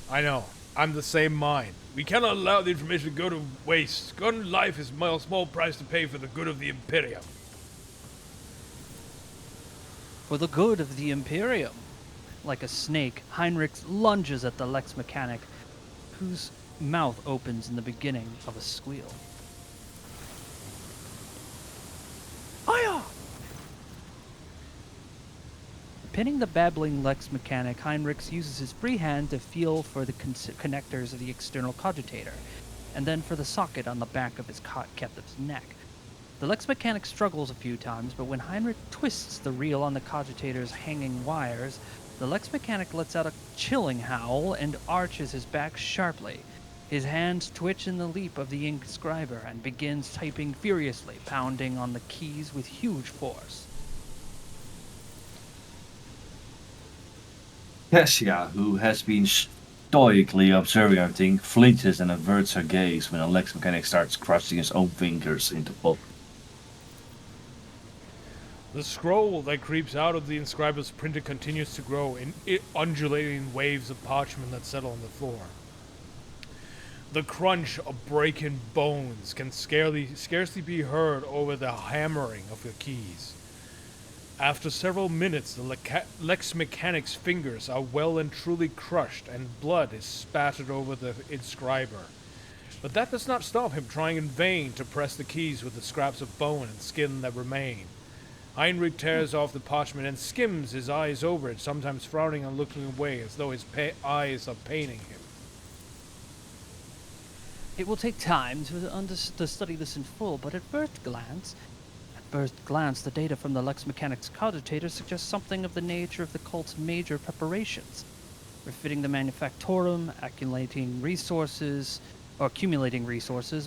I know. I'm the same mind. We cannot allow the information to go to waste. Gun life is a small price to pay for the good of the Imperium. For the good of the Imperium. Like a snake, Heinrichs lunges at the Lex Mechanic, whose mouth opens in the beginning of a squeal. Fire! Pinning the babbling Lex Mechanic, Heinrichs uses his free hand to feel for the connectors of the external cogitator, and then for the socket on the back of his captive's neck. The Lex Mechanic struggles a few times, but when Heinrich twists the reel on the cogitator's hanging wires, the Lex Mechanic lets out a chilling howl and arches his back sharply. His hands twitch in the leap of the inscriber and begins typing furiously, pounding on the keys with huge force. Tessia, who has been stoically observing everything, flinches and averts her gaze when a Lex Mechanic starts crushing his own fingers into pulp. The scroll that creeps out of the inscriber's printer continues to grow in undulating waves of parchment that settle on the floor. The crunch of breaking bones can scarcely be heard over the hammering of the keys. After several minutes, the Lex Mechanic's fingers are well and truly crushed, and blood is spattered over the inscriber. But that does not stop him trying in vain to press the keys with the scraps of bone and skin that remain. Heinrich tears off the parchment and skims his eyes over it, sometimes frowning and looking away as though his eyes are paining him. It will take time to study this in full, but at first glance, the data from the Lex Mechanics cogitator suggests something of the nature of the cult's major preparations. Refitting the Manufactorum, accumulating resources,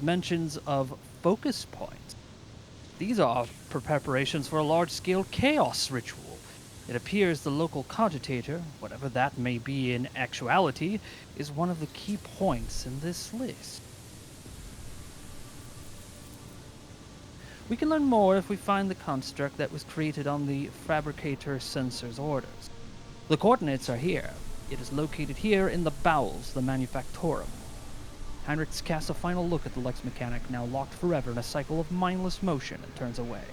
mentions of focus points. These are preparations for a large-scale chaos ritual. It appears the local cogitator, whatever that may be in actuality, is one of the key points in this list. We can learn more if we find the construct that was created on the Fabricator Sensor's orders. The coordinates are here. It is located here in the bowels of the Manufactorum. Heinrichs casts a final look at the Lex Mechanic, now locked forever in a cycle of mindless motion, and turns away.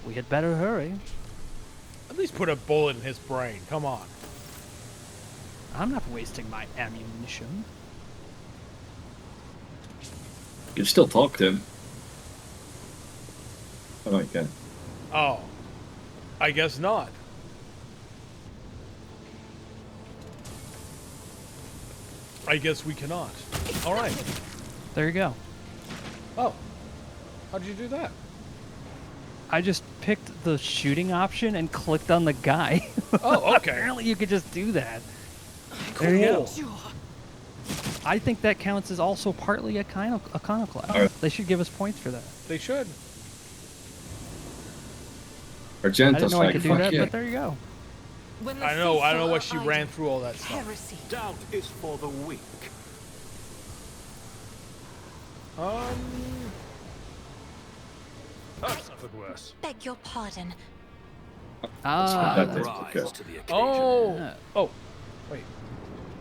We had better hurry. At least put a bullet in his brain. Come on. I'm not wasting my ammunition. You can still talk to him. Oh, no, you can. Oh. I guess not. I guess we cannot. All right. There you go. Oh. How'd you do that? I just picked the shooting option and clicked on the guy. Oh, okay. Apparently you could just do that. There you go. I think that counts as also partly a iconoclast. Right. They should give us points for that. They should. I Argenta's didn't know I like, could do fuck that, yeah. but there you go. When the I know faithful what are she idle, ran through all that stuff. Heresy. Doubt is for the weak. I've suffered worse. Beg your pardon. Ah, That is Rise okay. to the occasion. Oh. Yeah. Oh. Wait.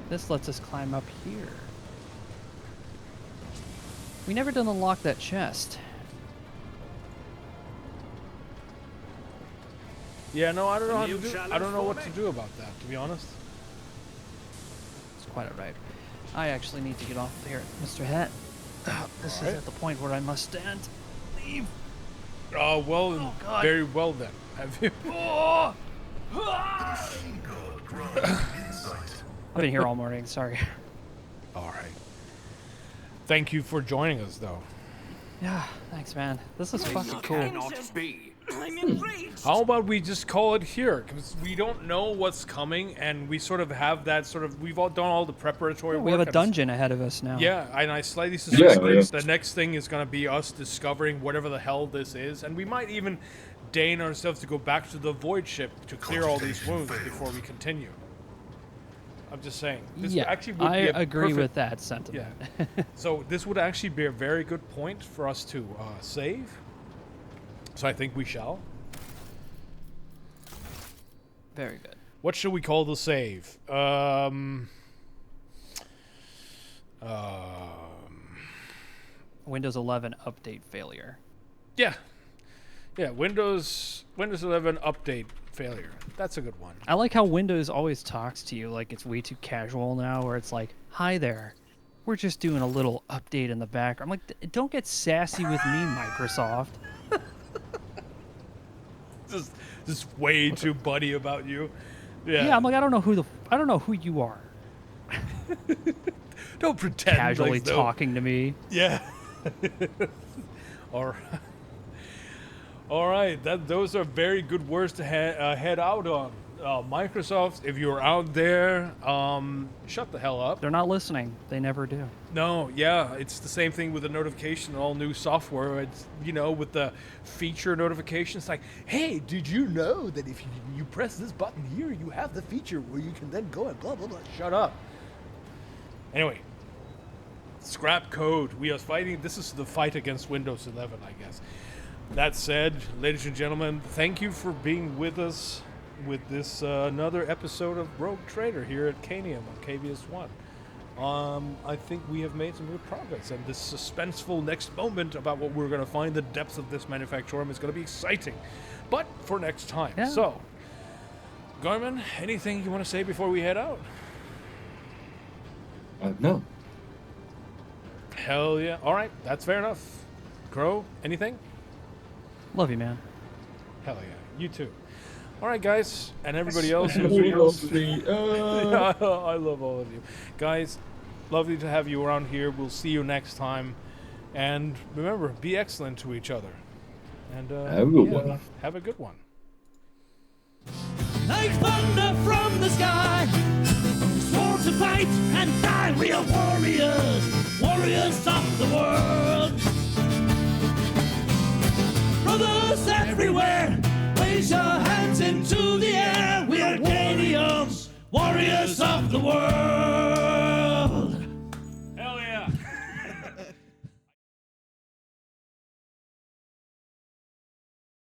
this lets us climb up here. We never did unlock that chest. Yeah, no, I don't know how to New do. I challenge don't know for what me. to do about that, to be honest. It's quite alright. I actually need to get off here, Mr. Het. This is Alright. at the point where I must stand. Leave. Oh well, Oh, God. very well then. Have you? Oh! I've been here all morning. Sorry. All right. Thank you for joining us, though. Yeah, thanks, man. This is fucking It cool. cannot be. I'm enraged. How about we just call it here? Because we don't know what's coming, and we sort of have that sort of. We've all done all the preparatory work. We have a and dungeon ahead of us now. Yeah, and I slightly suspect Yeah. the next thing is going to be us discovering whatever the hell this is, and we might even deign ourselves to go back to the void ship to clear all these wounds before we continue. I'm just saying. This Yeah, actually would I be a agree perfect- with that sentiment. So this would actually be a very good point for us to save. So I think we shall. Very good. What should we call the save? Windows 11 update failure. Yeah. Yeah, Windows 11 update failure. That's a good one. I like how Windows always talks to you like it's way too casual now, where it's like, "Hi there, we're just doing a little update in the background." I'm like, don't get sassy with me, Microsoft. Just way too buddy about you. Yeah. Yeah, I'm like, I don't know who you are. Don't pretend Casually like, though. talking to me. Yeah. All right. All right. Those are very good words to head out on. Microsoft, if you're out there, shut the hell up. They're not listening. They never do. No, yeah, it's the same thing with the notification, all new software. It's, with the feature notifications, like, hey, did you know that if you press this button here, you have the feature where you can then go and blah, blah, blah. Shut up. Anyway, scrap code. We are fighting. This is the fight against Windows 11, I guess. That said, ladies and gentlemen, thank you for being with us with this another episode of Rogue Trader here at Canium on KBS1. I think we have made some good progress, and this suspenseful next moment about what we're going to find the depths of this manufactorum is going to be exciting, but for next time. Yeah. So, Garmin, anything you want to say before we head out? No. Hell yeah. All right, that's fair enough. Crow, anything? Love you, man. Hell yeah. You too. All right, guys, and everybody else. We love the, I love all of you. Guys, lovely to have you around here. We'll see you next time. And remember, be excellent to each other. And Have a good one. Have a good one. Like thunder from the sky, swore to fight and die. We are warriors, warriors of the world. Brothers everywhere, raise your hands into the air. We are Canadians, warriors of the world.